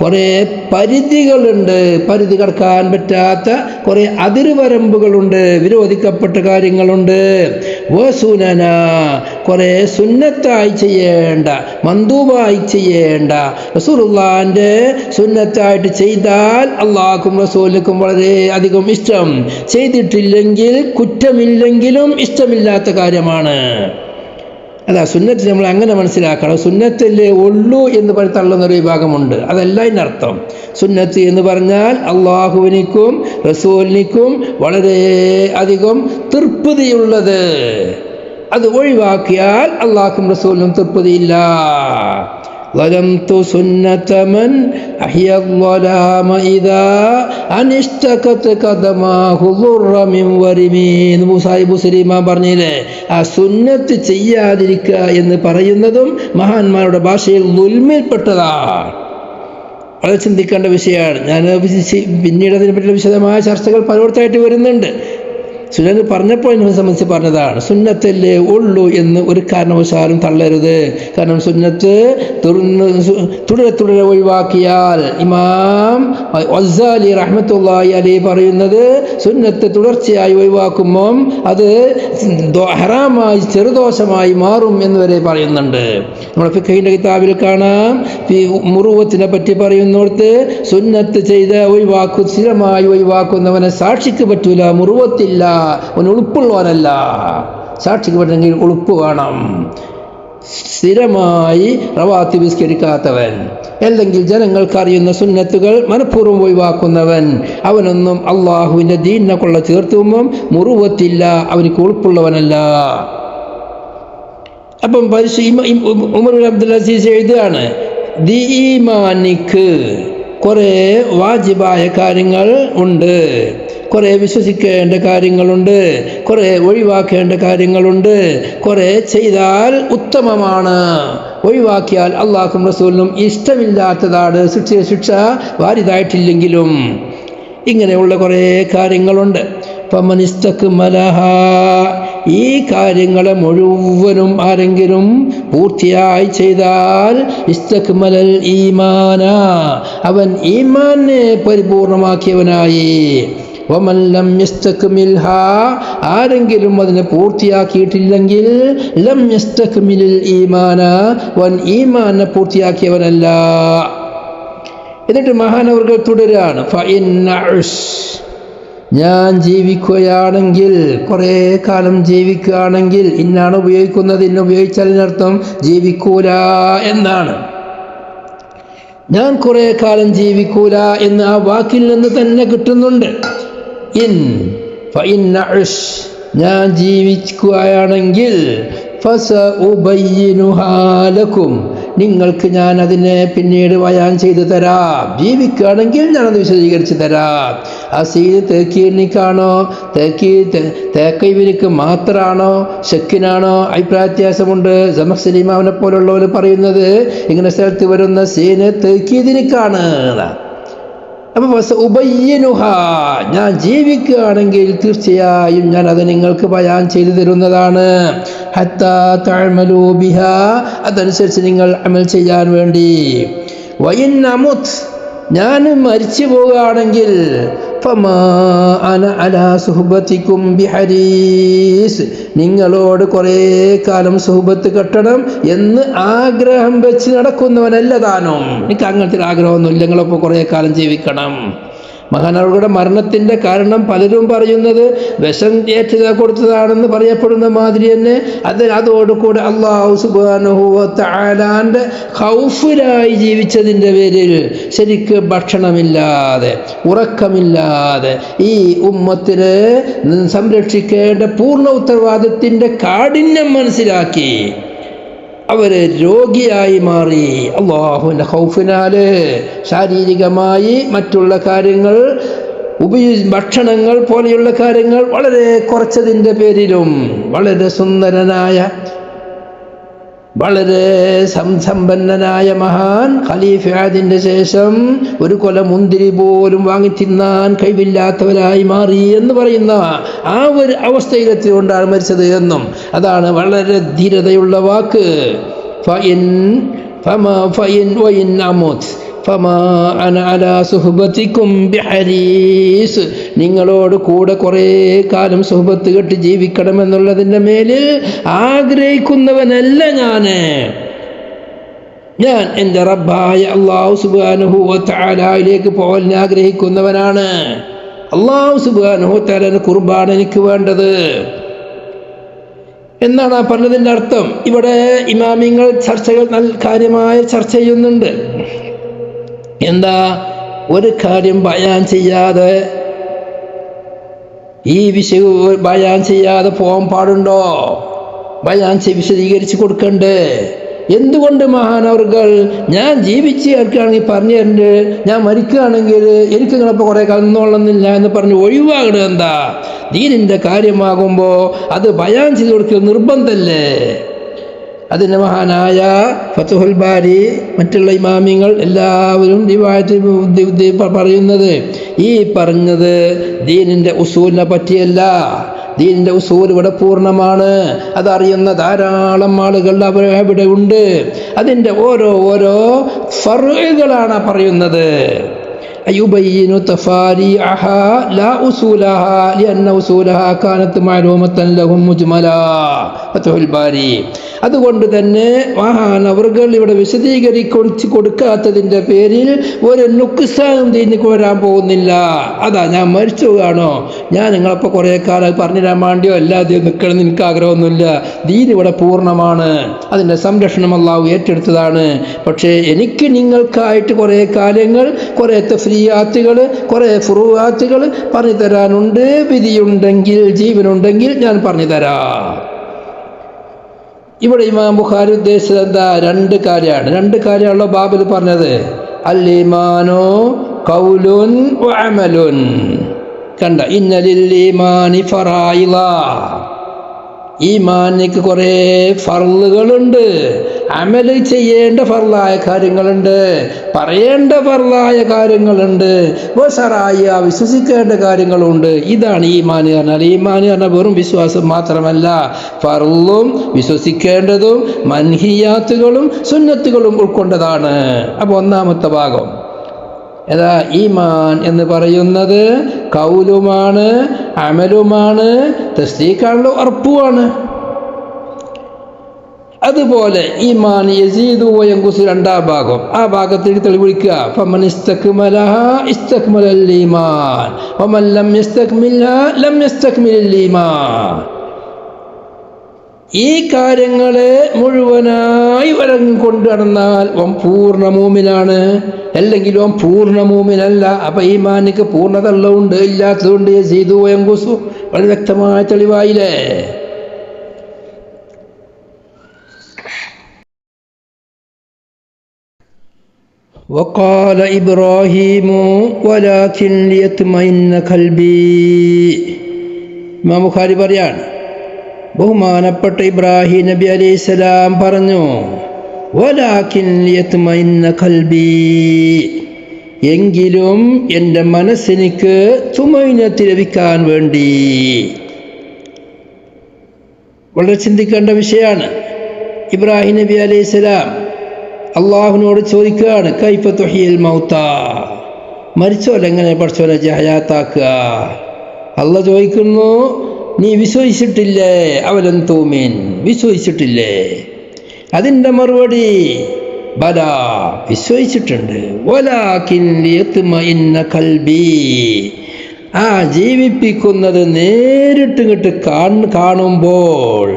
[SPEAKER 2] കുറേ പരിധികളുണ്ട്, പരിധി കടക്കാൻ പറ്റാത്ത കുറേ അതിർവരമ്പുകളുണ്ട്, വിരോധിക്കപ്പെട്ട കാര്യങ്ങളുണ്ട്. വസുനന, കുറേ സുന്നത്തായി ചെയ്യേണ്ട, മന്ദൂബായി ചെയ്യേണ്ട, റസൂലുള്ളാഹിന്റെ സുന്നത്തായിട്ട് ചെയ്താൽ അള്ളാഹുക്കും റസൂലിനും വളരെ അധികം ഇഷ്ടം, ചെയ്തിട്ടില്ലെങ്കിൽ കുറ്റമില്ലെങ്കിലും ഇഷ്ടമില്ലാത്ത കാര്യമാണ്. അല്ല, സുന്നത്ത് നമ്മൾ അങ്ങനെ മനസ്സിലാക്കണം. സുന്നത്തല്ലേ ഉള്ളൂ എന്ന് പറഞ്ഞ് തള്ളുന്നൊരു വിഭാഗമുണ്ട്. അതല്ല ഇതിനർത്ഥം. സുന്നത്ത് എന്ന് പറഞ്ഞാൽ അള്ളാഹുവിനിക്കും റസൂലിനിക്കും വളരെ അധികം തൃപ്തിയുള്ളത്. അത് ഒഴിവാക്കിയാൽ അള്ളാഹും റസൂലിനും തൃപ്തിയില്ല. ظلمت سنة من أحيا الظلام إذا أنشتكت قدماه ضر من ورمين. മുസായിബ് സുലൈമാൻ പറഞ്ഞില്ലേ, ആ സുന്നത്ത് ചെയ്യാതിരിക്കുക എന്ന് പറയുന്നതും മഹാന്മാരുടെ ഭാഷയിൽ ദുൽമിൽപ്പെട്ടതാണ്. വളരെ ചിന്തിക്കേണ്ട വിഷയമാണ്. ഞാൻ പിന്നീട് അതിനെപ്പറ്റിയുള്ള വിശദമായ ചർച്ചകൾ പലയിടത്തായിട്ട് വരുന്നുണ്ട്. സുന്നത്ത് പറഞ്ഞപ്പോൾ എന്നെ സംബന്ധിച്ച് പറഞ്ഞതാണ്. സുന്നത്തല്ലേ ഉള്ളൂ എന്ന് ഒരു കാരണവശാലും തള്ളരുത്. കാരണം സുന്നത്ത് തുടരെ ഒഴിവാക്കിയാൽ, ഇമാം ഗസാലി റഹ്മത്തുള്ളാഹി അലൈഹി പറയുന്നത്, സുന്നത്ത് തുടർച്ചയായി ഒഴിവാക്കുമ്പം അത് ഹറാമായി, ചെറുദോഷമായി മാറും എന്ന് വരെ പറയുന്നുണ്ട്. നമ്മുടെ ഫിഖഹിന്റെ കിതാബിൽ കാണാം, മുറുവത്തിനെ പറ്റി പറയുന്നിടത്ത് സുന്നത്ത് ചെയ്ത് സ്ഥിരമായി ഒഴിവാക്കുന്നവനെ സാക്ഷിക്ക് പറ്റൂല, മുറുവത്തില്ല, അവൻ ഉളുപ്പുള്ളവനല്ല. സാക്ഷിക്ക് പറ്റണമെങ്കിൽ ഉളുപ്പ് വേണം. സ്ഥിരമായി റവാത്തിബ് നിസ്കരിക്കാത്തവൻ, അല്ലെങ്കിൽ ജനങ്ങൾക്ക് അറിയുന്ന സുന്നത്തുകൾ മനഃപൂർവ്വം ഒഴിവാക്കുന്നവൻ, അവനൊന്നും അള്ളാഹുവിൻ്റെ ദീനിനെ കൊള്ള ചേർത്തുമ്പം മുറുവത്തില്ല, അവനിക്ക് ഉളുപ്പുള്ളവനല്ല. അപ്പം ഉമർ ബിൻ അബ്ദുൽ അസീസ് എഴുതുകയാണ്, ഈമാനിക്ക് കുറേ വാജിബായ കാര്യങ്ങൾ ഉണ്ട്, കുറേ വിശ്വസിക്കേണ്ട കാര്യങ്ങളുണ്ട്, കുറേ ഒഴിവാക്കേണ്ട കാര്യങ്ങളുണ്ട്. കുറേ ചെയ്താൽ ഉത്തമമാണ്, ഒഴിവാക്കിയാൽ അള്ളാഹും റസൂലിനും ഇഷ്ടമില്ലാത്തതാണ്, ശിക്ഷ വാരിതായിട്ടില്ലെങ്കിലും. ഇങ്ങനെയുള്ള കുറേ കാര്യങ്ങളുണ്ട്. ഫമനിസ്തക്മലഹ, ഈ കാര്യങ്ങളെ മുഴുവനും ആരെങ്കിലും പൂർത്തിയായി ചെയ്താൽ ഇസ്തക്മലൽ ഈമാന, അവൻ ഈമാനെ പരിപൂർണമാക്കിയവനായി. വമൻ ലം യസ്തക്മിൽഹ, ആരെങ്കിലും അതിനെ പൂർത്തിയാക്കിയിട്ടില്ലെങ്കിൽ ലം യസ്തക്മിലിൽ ഈമാന, അവൻ ഈമാനെ പൂർത്തിയാക്കിയവനല്ല. എന്നിട്ട് മഹാനവർകൾ തുടരാണ്, ഫഇന്ന ഞാൻ ജീവിക്കുകയാണെങ്കിൽ, കുറേ കാലം ജീവിക്കുകയാണെങ്കിൽ, ഇന്നാണ് ഉപയോഗിക്കുന്നത്. ഇന്ന് ഉപയോഗിച്ചതിനർത്ഥം ജീവിക്കൂല എന്നാണ്. ഞാൻ കുറേ കാലം ജീവിക്കൂല എന്ന് ആ വാക്കിൽ നിന്ന് തന്നെ കിട്ടുന്നുണ്ട്. ഞാൻ ജീവിക്കുകയാണെങ്കിൽ ഫസഉബയ്യിനുഹാലക്കും, നിങ്ങൾക്ക് ഞാൻ അതിനെ പിന്നീട് ബയാൻ ചെയ്തു തരാം. ജീവിക്കുകയാണെങ്കിൽ ഞാനത് വിശദീകരിച്ച് തരാം. ആ സീന് തേക്കീനിക്കാണോ തേക്കീവിനിക്ക് മാത്രമാണോ ഷെക്കിനാണോ അഭിപ്രായ വ്യത്യാസമുണ്ട്. സമസ്ലിമാവിനെ പോലുള്ളവർ പറയുന്നത് ഇങ്ങനെ സ്ഥലത്ത് വരുന്ന സീന് തേക്കീദിനിക്കാണ്. അപ്പൊ ഉബയ്യനുഹ, ഞാൻ ജീവിക്കുകയാണെങ്കിൽ തീർച്ചയായും ഞാൻ അത് നിങ്ങൾക്ക് ബയാൻ ചെയ്തു തരുന്നതാണ്. ഹത്താ തഅമലൂ ബിഹാ, അതനുസരിച്ച് നിങ്ങൾ അമൽ ചെയ്യാൻ വേണ്ടി. വഇൻ അമുത്, ഞാൻ മരിച്ചു പോവുകയാണെങ്കിൽ ഫമാ അന അലാ സുഹ്ബതികും ബിഹരീസ്, നിങ്ങളോട് കുറേ കാലം സുഹബത്ത് കെട്ടണം എന്ന് ആഗ്രഹം വെച്ച് നടക്കുന്നവനല്ല താനും. എനിക്ക് അങ്ങനത്തെ ആഗ്രഹമൊന്നുമില്ല, നിങ്ങളപ്പോൾ കുറേ കാലം ജീവിക്കണം. മഹാനവറുടെ മരണത്തിൻ്റെ കാരണം പലരും പറയുന്നത് വിഷം കൊടുത്തതാണെന്ന് പറയപ്പെടുന്ന മാതിരി തന്നെ അതോടുകൂടെ അല്ലാഹു സുബ്ഹാനഹു വ തആലാന്റെ ഖൗഫിലായി ജീവിച്ചതിൻ്റെ പേരിൽ ശരിക്ക് ഭക്ഷണമില്ലാതെ ഉറക്കമില്ലാതെ ഈ ഉമ്മത്തിനെ സംരക്ഷിക്കേണ്ട പൂർണ്ണ ഉത്തരവാദിത്തത്തിൻ്റെ കാഠിന്യം മനസ്സിലാക്കി അവർ രോഗിയായി മാറി. അല്ലാഹുവിൻ്റെ ഖൗഫിനാല് ശാരീരികമായി മറ്റുള്ള കാര്യങ്ങൾ ഭക്ഷണങ്ങൾ പോലെയുള്ള കാര്യങ്ങൾ വളരെ കുറച്ചതിൻ്റെ പേരിലും വളരെ സുന്ദരനായ വളരെ സമ്പന്നനായ മഹാൻ ഖലീഫ ആദിന്റെ ശേഷം ഒരു കൊല മുന്തിരി പോലും വാങ്ങി തിന്നാൻ കഴിവില്ലാത്തവരായി മാറി എന്ന് പറയുന്ന ആ ഒരു അവസ്ഥയിലെത്തിക്കൊണ്ടാണ് മരിച്ചത് എന്നും അതാണ് വളരെ ധീരതയുള്ള വാക്ക്. നിങ്ങളോട് കൂടെ കുറേ കാലം സുഹബത്ത് കെട്ടി ജീവിക്കണമെന്നുള്ളതിൻ്റെ മേലിൽ ആഗ്രഹിക്കുന്നവനല്ല ഞാൻ എൻ്റെ റബ്ബായ അല്ലാഹു സുബ്ഹാനഹു വ തആലയിലേക്ക് പോകാൻ ആഗ്രഹിക്കുന്നവനാണ്. അല്ലാഹു സുബ്ഹാനഹു വ തആലയുടെ ഖുർബാണ് എനിക്ക് വേണ്ടത് എന്നാണ് ആ പറഞ്ഞതിൻ്റെ അർത്ഥം. ഇവിടെ ഇമാമിങ്ങൾ ചർച്ചകൾ നല്ല കാര്യമായ ചർച്ച ചെയ്യുന്നുണ്ട്. എന്താ, ഒരു കാര്യം ബയാൻ ചെയ്യാതെ ഈ വിഷയം ബയാൻ ചെയ്യാതെ പോകാൻ പാടുണ്ടോ? ബയാൻ വിശദീകരിച്ച് കൊടുക്കണ്ടേ? എന്തുകൊണ്ട് മഹാനവർകൾ ഞാൻ ജീവിച്ച് കേൾക്കുകയാണെങ്കിൽ പറഞ്ഞു തരുന്നുണ്ട്, ഞാൻ മരിക്കുകയാണെങ്കിൽ എനിക്ക് നിങ്ങളപ്പോൾ കുറേ കാലം നിന്നോളുന്നില്ല എന്ന് പറഞ്ഞ് ഒഴിവാകണം? എന്താ, ദീനിൻ്റെ കാര്യമാകുമ്പോൾ അത് ബയാൻ ചെയ്ത് കൊടുക്കുക നിർബന്ധമല്ലേ? അതിന് മഹാനായ ഫത്ഹുൽ ബാരി മറ്റുള്ള ഇമാമിങ്ങൾ എല്ലാവരും റിവായത്ത് പറയുന്നത് ഈ പറഞ്ഞത് ദീനിൻ്റെ ഉസൂലിനെ പറ്റിയല്ല. ദീനിൻ്റെ ഉസൂൽ ഇവിടെ പൂർണ്ണമാണ്, അതറിയുന്ന ധാരാളം ആളുകൾ അവിടെ ഉണ്ട്. അതിൻ്റെ ഓരോ ഫർഉകളാണ് പറയുന്നത്. അയുബയ്യിനു തഫാരിഅഹാ ലാ ഉസൂലഹാ ലിഅന്ന ഉസൂലഹാ കാനത് മഅലൂമതൻ ലഹും മുജ്മലാ. ഫത്ഹുൽ ബാരി. അതുകൊണ്ട് തന്നെ മഹാനവറുകൾ ഇവിടെ വിശദീകരിച്ച് കൊടുക്കാത്തതിൻ്റെ പേരിൽ ഒരു നുക്സാനും ദീനിക്ക് വരാൻ പോകുന്നില്ല. അതാ ഞാൻ മരിച്ചു കാണോ, ഞാൻ നിങ്ങളപ്പോൾ കുറേ കാലം പറഞ്ഞു തരാൻ വേണ്ടിയോ അല്ലാതെയോ നിൽക്കണമെന്ന് എനിക്ക് ആഗ്രഹമൊന്നുമില്ല. ദീൻ ഇവിടെ പൂർണ്ണമാണ്, അതിൻ്റെ സംരക്ഷണം അല്ലാഹു ഏറ്റെടുത്തതാണ്. പക്ഷേ എനിക്ക് നിങ്ങൾക്കായിട്ട് കുറേ കാര്യങ്ങൾ, കുറേ തഫ്രീയാത്തുകൾ, കുറേ ഫുറൂആത്തുകൾ പറഞ്ഞു തരാനുണ്ട്. വിധിയുണ്ടെങ്കിൽ, ജീവനുണ്ടെങ്കിൽ ഞാൻ പറഞ്ഞു തരാം. ഇവിടെ ഇമാം ബുഖാരി ഉദ്ദേശിച്ചത് എന്താ? രണ്ട് കാര്യമാണല്ലോ ബാബിൽ പറഞ്ഞത്. അൽ ഈമാനു ഖൗലുൻ വ അമലുൻ. കണ്ട, ഇന്ന ലിൽ ഈമാനി ഫറായിള. ഈമാനിക്ക് കുറേ ഫർളുകളുണ്ട്, അമൽ ചെയ്യേണ്ട ഫർളായ കാര്യങ്ങളുണ്ട്, പറയേണ്ട ഫർളായ കാര്യങ്ങളുണ്ട്, വസറായ വിശ്വസിക്കേണ്ട കാര്യങ്ങളുണ്ട്. ഇതാണ് ഈമാൻ പറഞ്ഞാൽ. ഈമാൻ പറഞ്ഞാൽ വെറും വിശ്വാസം മാത്രമല്ല, ഫർളും വിശ്വസിക്കേണ്ടതും മൻഹിയാത്തുകളും സുന്നത്തുകളും ഉൾക്കൊണ്ടതാണ്. അപ്പോൾ ഒന്നാമത്തെ ഭാഗം ഏതാ? ഈമാൻ എന്ന് പറയുന്നത് കൗലുമാണ്, അമലുമാണ്, തസ്ദീഖാണല്ലോ, ഉറപ്പുമാണ്. അതുപോലെ ഈമാൻ യസീദു വ യൻഖുസു രണ്ടാം ഭാഗം, ആ ഭാഗത്തേക്ക് തെളിവിക്കുക. ഫമൻ ഇസ്തക്മലഹാ ഇസ്തക്മലൽ ഈമാൻ വമൻ ലം യസ്തക്മിൽഹാ ലം യസ്തക്മിലൽ ഈമാൻ. ഈ കാര്യങ്ങളെ മുഴുവനായി വരങ്ങിക്കൊണ്ട് നടന്നാൽ ഓൻ പൂർണ്ണ മൂമിനാണ്, അല്ലെങ്കിൽ ഓൻ പൂർണ്ണ മൂമിനല്ല. അപ്പൊ ഈമാനിക്ക് പൂർണ്ണത ഉള്ളതുണ്ട്, ഇല്ലാത്തതുകൊണ്ട് യസീദു വ യൻഖുസു. വളരെ വ്യക്തമായ തെളിവായില്ലേ? وقال إبراهيم ولكن ليطمئن قلبي. ഇമാം ബുഖാരി പറയാണ്, ബഹുമാനപ്പെട്ട ഇബ്രാഹിം നബി അലൈഹിസ്സലാം പറഞ്ഞു, വലാകിൻ ലിയത്മഇന്ന ഖൽബി, എങ്കിലും എൻ്റെ മനസ്സിനിക്ക് തുമൈനത്ത് ലഭിക്കാൻ വേണ്ടി. വളരെ ചിന്തിക്കേണ്ട വിഷയമാണ്. ഇബ്രാഹിം നബി അലൈഹിസ്സലാം അള്ളാഹുവിനോട് ചോദിക്കുകയാണ്, കൈഫ തുഹ്യിൽ മൗത, മരിച്ചോലെ എങ്ങനെ പഠിച്ചോലെ ഹയാത്താക്കുക? അള്ളാഹ് ചോദിക്കുന്നു, നീ വിശ്വസിച്ചിട്ടില്ലേ? അവലൻ തൂമിൻ, വിശ്വസിച്ചിട്ടില്ലേ? അതിൻ്റെ മറുപടി ബല, വിശ്വസിച്ചിട്ടുണ്ട്. വലാകിൻ ലിയത്മഇന്ന ഖൽബി, ആ ജീവിപ്പിക്കുന്നത് നേരിട്ട് ഇങ്ങോട്ട് കാണുമ്പോൾ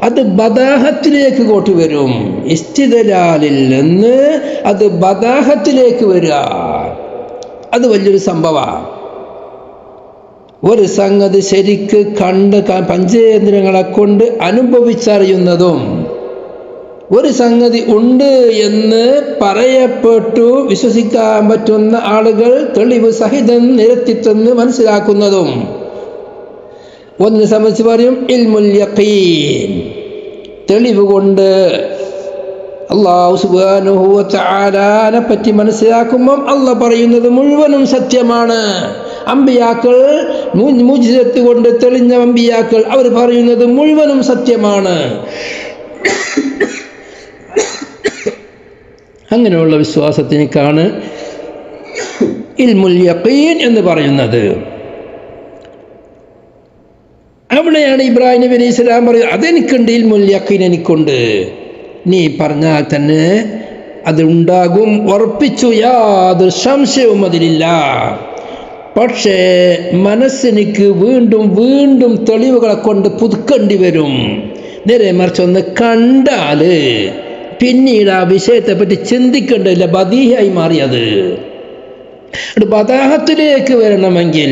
[SPEAKER 2] അത് ബദാഹത്തിലേക്ക് കൊണ്ടുവരും. ഇസ്തിദലാലിൽ നിന്ന് അത് ബദാഹത്തിലേക്ക് വരിക, അത് വലിയൊരു സംഭവമാണ്. ഒരു സംഗതി ശരിക്ക് കണ്ട് പഞ്ചേന്ദ്രിയങ്ങളെ കൊണ്ട് അനുഭവിച്ചറിയുന്നതും, ഒരു സംഗതി ഉണ്ട് എന്ന് പറയപ്പെട്ടു വിശ്വസിക്കാൻ പറ്റുന്ന ആളുകൾ തെളിവ് സഹിതം നിരത്തിത്തന്ന് മനസ്സിലാക്കുന്നതും. ഒന്ന് സംബന്ധിച്ച് പറയും ഇൽമുൽ യഖീൻ, തെളിവ് കൊണ്ട് അല്ലാഹു സുബ്ഹാനഹു വ തആലയെ പറ്റി മനസ്സിലാക്കുമ്പോൾ അല്ലാഹ് പറയുന്നത് മുഴുവനും സത്യമാണ്. അമ്പിയാക്കൾ മുഅ്ജിസത്ത് കൊണ്ട് തെളിഞ്ഞ അമ്പിയാക്കൾ അവർ പറയുന്നത് മുഴുവനും സത്യമാണ്. അങ്ങനെയുള്ള വിശ്വാസത്തിനേക്കാണ് ഇൽമുൽ യഖീൻ എന്ന് പറയുന്നത്. അവിടെയാണ് ഇബ്രാഹിം നബി അലൈഹി സ്വലാം പറയുന്നത്, അതെനിക്കുണ്ട്, ഇൽമുൽ യഖീൻ എനിക്കുണ്ട്. നീ പറഞ്ഞാൽ തന്നെ അത് ഉണ്ടാകും, ഉറപ്പിച്ചു, യാതൊരു സംശയവും അതിലില്ല. പക്ഷേ മനസ്സിനിക്ക് വീണ്ടും വീണ്ടും തെളിവുകളെ കൊണ്ട് പുതുക്കേണ്ടി വരും. നേരെ മറിച്ചൊന്ന് കണ്ടാല് പിന്നീട് ആ വിഷയത്തെപ്പറ്റി ചിന്തിക്കേണ്ടതില്ല, ബദീഹായി മാറിയത്. ബദാഹത്തിലേക്ക് വരണമെങ്കിൽ,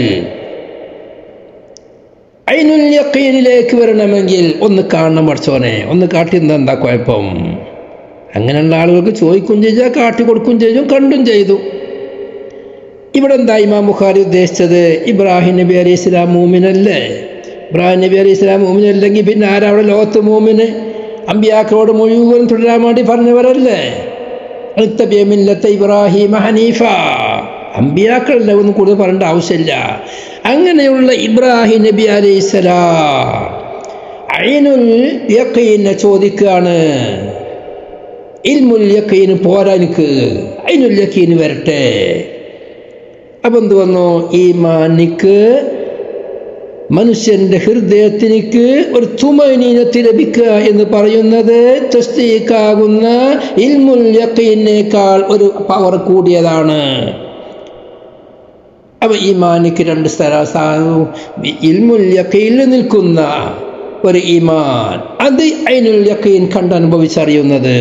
[SPEAKER 2] ഐനുൽ യഖീനിലേക്ക് വരണമെങ്കിൽ ഒന്ന് കാണണം പഠിച്ചോനെ, ഒന്ന് കാട്ടിയിരുന്ന എന്താ കുഴപ്പം? അങ്ങനെയുള്ള ആളുകൾക്ക് ചോദിക്കും ചെയ്താൽ കാട്ടി കൊടുക്കും ചെയ്യും, കണ്ടും ചെയ്തു. ഇവിടെ എന്താ ഇമാം ബുഖാരി ഉദ്ദേശിച്ചത്? ഇബ്രാഹിം നബി അലൈഹി സ്വലാം മൂമിനല്ലേ? ഇബ്രാഹിം നബി അലൈഹി സ്വലാം മൂമിനല്ലെങ്കിൽ പിന്നെ ആരവിടെ ലോകത്ത് മൂമിന്? അമ്പിയാക്കളോട് മുഴുവൻ തുടരാൻ വേണ്ടി പറഞ്ഞവരല്ലേ? ഇബ്രാഹിം ഹനീഫ, അമ്പിയാക്കളല്ല, ഒന്നും കൂടുതൽ പറയേണ്ട ആവശ്യമില്ല. അങ്ങനെയുള്ള ഇബ്രാഹിം നബി അലൈഹിസ്സലാം ഐനുൽ യഖീനെ ചോദിക്കുകയാണ്. ഇൽമുൽ യഖീൻ പോരാ, എനിക്ക് ഐനുൽ യഖീൻ വരട്ടെ. അപ്പം എന്ത് വന്നു? ഈമാനിക്ക്, മനുഷ്യന്റെ ഹൃദയത്തിനിക്ക് ഒരു തുമനീനത്ത് ലഭിക്കുക എന്ന് പറയുന്നത് തസ്ദീഖാകുന്ന ഇൽമുൽ യഖീനേക്കാൾ ഒരു പവർ കൂടിയതാണ്. അപ്പൊ ഈമാനിക്ക് രണ്ട് സ്ഥലം, ഇൽമുൽ യഖീനിൽ നിൽക്കുന്ന ഒരു ഈമാൻ, അത് ഐനുൽ യഖീൻ കണ്ടനുഭവിച്ചറിയുന്നത്.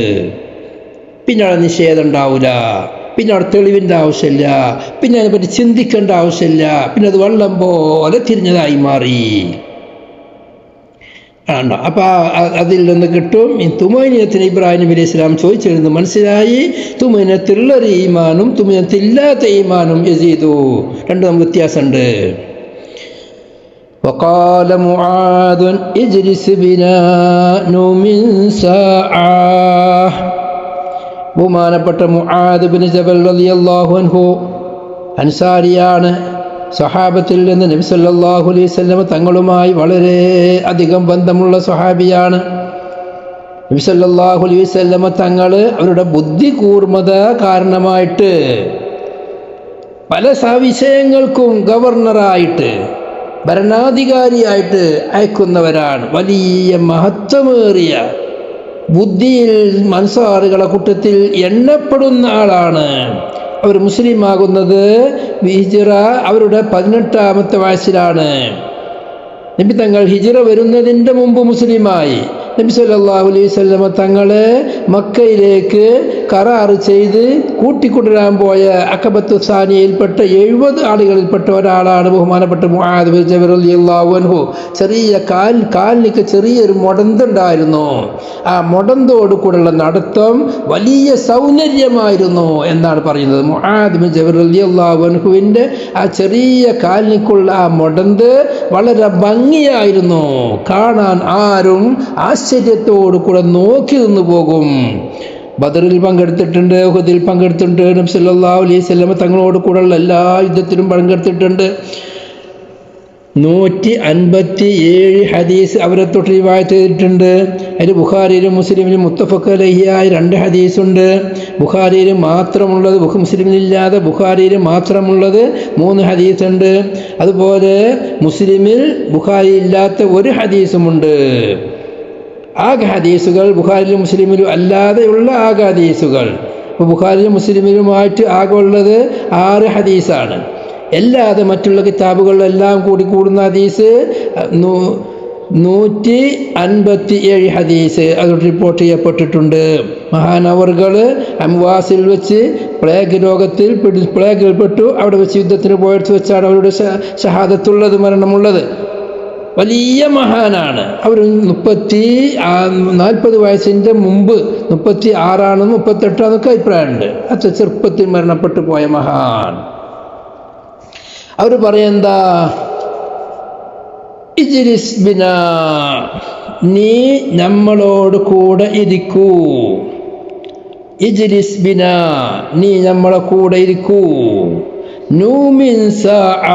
[SPEAKER 2] പിന്നെ അവിടെ നിഷേധം ഉണ്ടാവില്ല, പിന്നെ അവിടെ തെളിവിൻ്റെ ആവശ്യമില്ല, പിന്നെ അതിനെപ്പറ്റി ചിന്തിക്കേണ്ട ആവശ്യമില്ല, പിന്നെ അത് വെള്ളം പോലെ തിരിഞ്ഞതായി മാറി. ആണോ? അപ്പം അതിൽ നിന്ന് കിട്ടും ഈ തുമൈനത്തിന് ഇബ്രാഹിം നബി അലൈഹി സ്വലാം ചോദിച്ചിരുന്നു മനസ്സിലായി. തുമൈനത്തിലുള്ളൊരു ഈമാനും തുമൈനത്തില്ലാത്ത ഈമാനും യസീദു, രണ്ടും നമുക്ക് വ്യത്യാസമുണ്ട്. وقال معاذ اجلس بنا نؤمن ساعة. ബഹുമാനപ്പെട്ട മുആദ് ഇബ്നു ജബൽ റളിയല്ലാഹു അൻഹു അൻസാരിയാണ്. സ്വഹാബത്തിൽ നിന്ന് നബി സല്ലല്ലാഹു അലൈഹി വസല്ലം തങ്ങളുമായി വളരെ അധികം ബന്ധമുള്ള സ്വഹാബിയാണ്. നബി സല്ലല്ലാഹു അലൈഹി വസല്ലം തങ്ങൾ അവരുടെ ബുദ്ധി കൂർമ്മത കാരണമായിട്ട് പല വിഷയങ്ങൾക്കും ഗവർണറായിട്ട്, ഭരണാധികാരിയായിട്ട് അയക്കുന്നവരാണ്. വലിയ മഹത്വമേറിയ ബുദ്ധിയിൽ അൻസാറുകളെ കൂട്ടത്തിൽ എണ്ണപ്പെടുന്ന ആളാണ്. അവർ മുസ്ലിം ആകുന്നത് ഹിജ്റ അവരുടെ 18ാമത്തെ വയസ്സിലാണ്. നബി തങ്ങൾ ഹിജ്റ വരുന്നതിൻ്റെ മുമ്പ് മുസ്ലിമായി. നബി സല്ലല്ലാഹു അലൈഹി വസല്ലമ തങ്ങളെ മക്കയിലേക്ക് കരാറ് ചെയ്ത് കൂട്ടിക്കൊണ്ടുവരാൻ പോയ അഖബത്തു സാനിയയിൽപ്പെട്ട 70 ആളുകളിൽപ്പെട്ട ഒരാളാണ് ബഹുമാനപ്പെട്ട മുആദ് ബിൻ ജബൽ റളിയല്ലാഹു അൻഹു. ചെറിയ കാലിനൊക്കെ ചെറിയൊരു മുടന്തുണ്ടായിരുന്നു. ആ മുടന്തോട് കൂടെയുള്ള നടത്തം വലിയ സൗന്ദര്യമായിരുന്നു എന്നാണ് പറയുന്നത്. മുആദ് ബിൻ ജബൽ റളിയല്ലാഹു അൻഹുവിൻ്റെ ആ ചെറിയ കാലിനേക്കുള്ള ആ മുടന്ത് വളരെ ഭംഗിയായിരുന്നു. കാണാൻ ആരും ആശ്ചര്യത്തോടു കൂടെ നോക്കി നിന്ന് പോകും. ബദറിൽ പങ്കെടുത്തിട്ടുണ്ട്, ഉഹദിൽ പങ്കെടുത്തിട്ടുണ്ട്. നബി സല്ലല്ലാഹു അലൈഹി വസല്ലം തങ്ങളോട് കൂടെയുള്ള എല്ലാ യുദ്ധത്തിലും പങ്കെടുത്തിട്ടുണ്ട്. 157 ഹദീസ് അവരെ തൊട്ട് റിവായത്ത് ചെയ്തിട്ടുണ്ട്. അതിൽ ബുഖാരിയിലും മുസ്ലിമിലും മുത്തഫഖ് അലൈഹിയായ 2 ഹദീസുണ്ട്. ബുഖാരിയിൽ മാത്രമുള്ളത്, മുസ്ലിമിലില്ലാതെ ബുഖാരിയിൽ മാത്രമുള്ളത് 3 ഹദീസുണ്ട്. അതുപോലെ മുസ്ലിമിൽ ബുഖാരി ഇല്ലാത്ത 1 ഹദീസുമുണ്ട്. ആകെ ഹദീസുകൾ ബുഖാരിയിലും മുസ്ലിമിലും അല്ലാതെയുള്ള ആകെ ഹദീസുകൾ. ഇപ്പോൾ ബുഖാരിയിലും മുസ്ലിമിലുമായിട്ട് ആകെ ഉള്ളത് 6 ഹദീസാണ്. അല്ലാതെ മറ്റുള്ള കിതാബുകളിലെല്ലാം കൂടി കൂടുന്ന ഹദീസ് 157 ഹദീസ് അത് റിപ്പോർട്ട് ചെയ്യപ്പെട്ടിട്ടുണ്ട്. മഹാനവറുകൾ അംവാസിൽ വെച്ച് പ്ലേഗിൽപ്പെട്ടു. അവിടെ വെച്ച് യുദ്ധത്തിന് പോയിട്ട് വെച്ചാണ് അവരുടെ ഷഹാദത്തുള്ളത്, മരണമുള്ളത്. വലിയ മഹാനാണ്. അവർ 40 വയസ്സിൻ്റെ മുമ്പ് 36 38 അഭിപ്രായമുണ്ട്. അത്ര ചെറുപ്പത്തിൽ മരണപ്പെട്ടു പോയ മഹാൻ. അവർ പറയെന്താ, ഇജ്ലിസ് ബിനാ, നീ നമ്മളോട് കൂടെ ഇരിക്കൂ. ഇജ്ലിസ് ബിനാ, നീ നമ്മളെ കൂടെ ഇരിക്കൂ. നൂമിൻ സാഅ,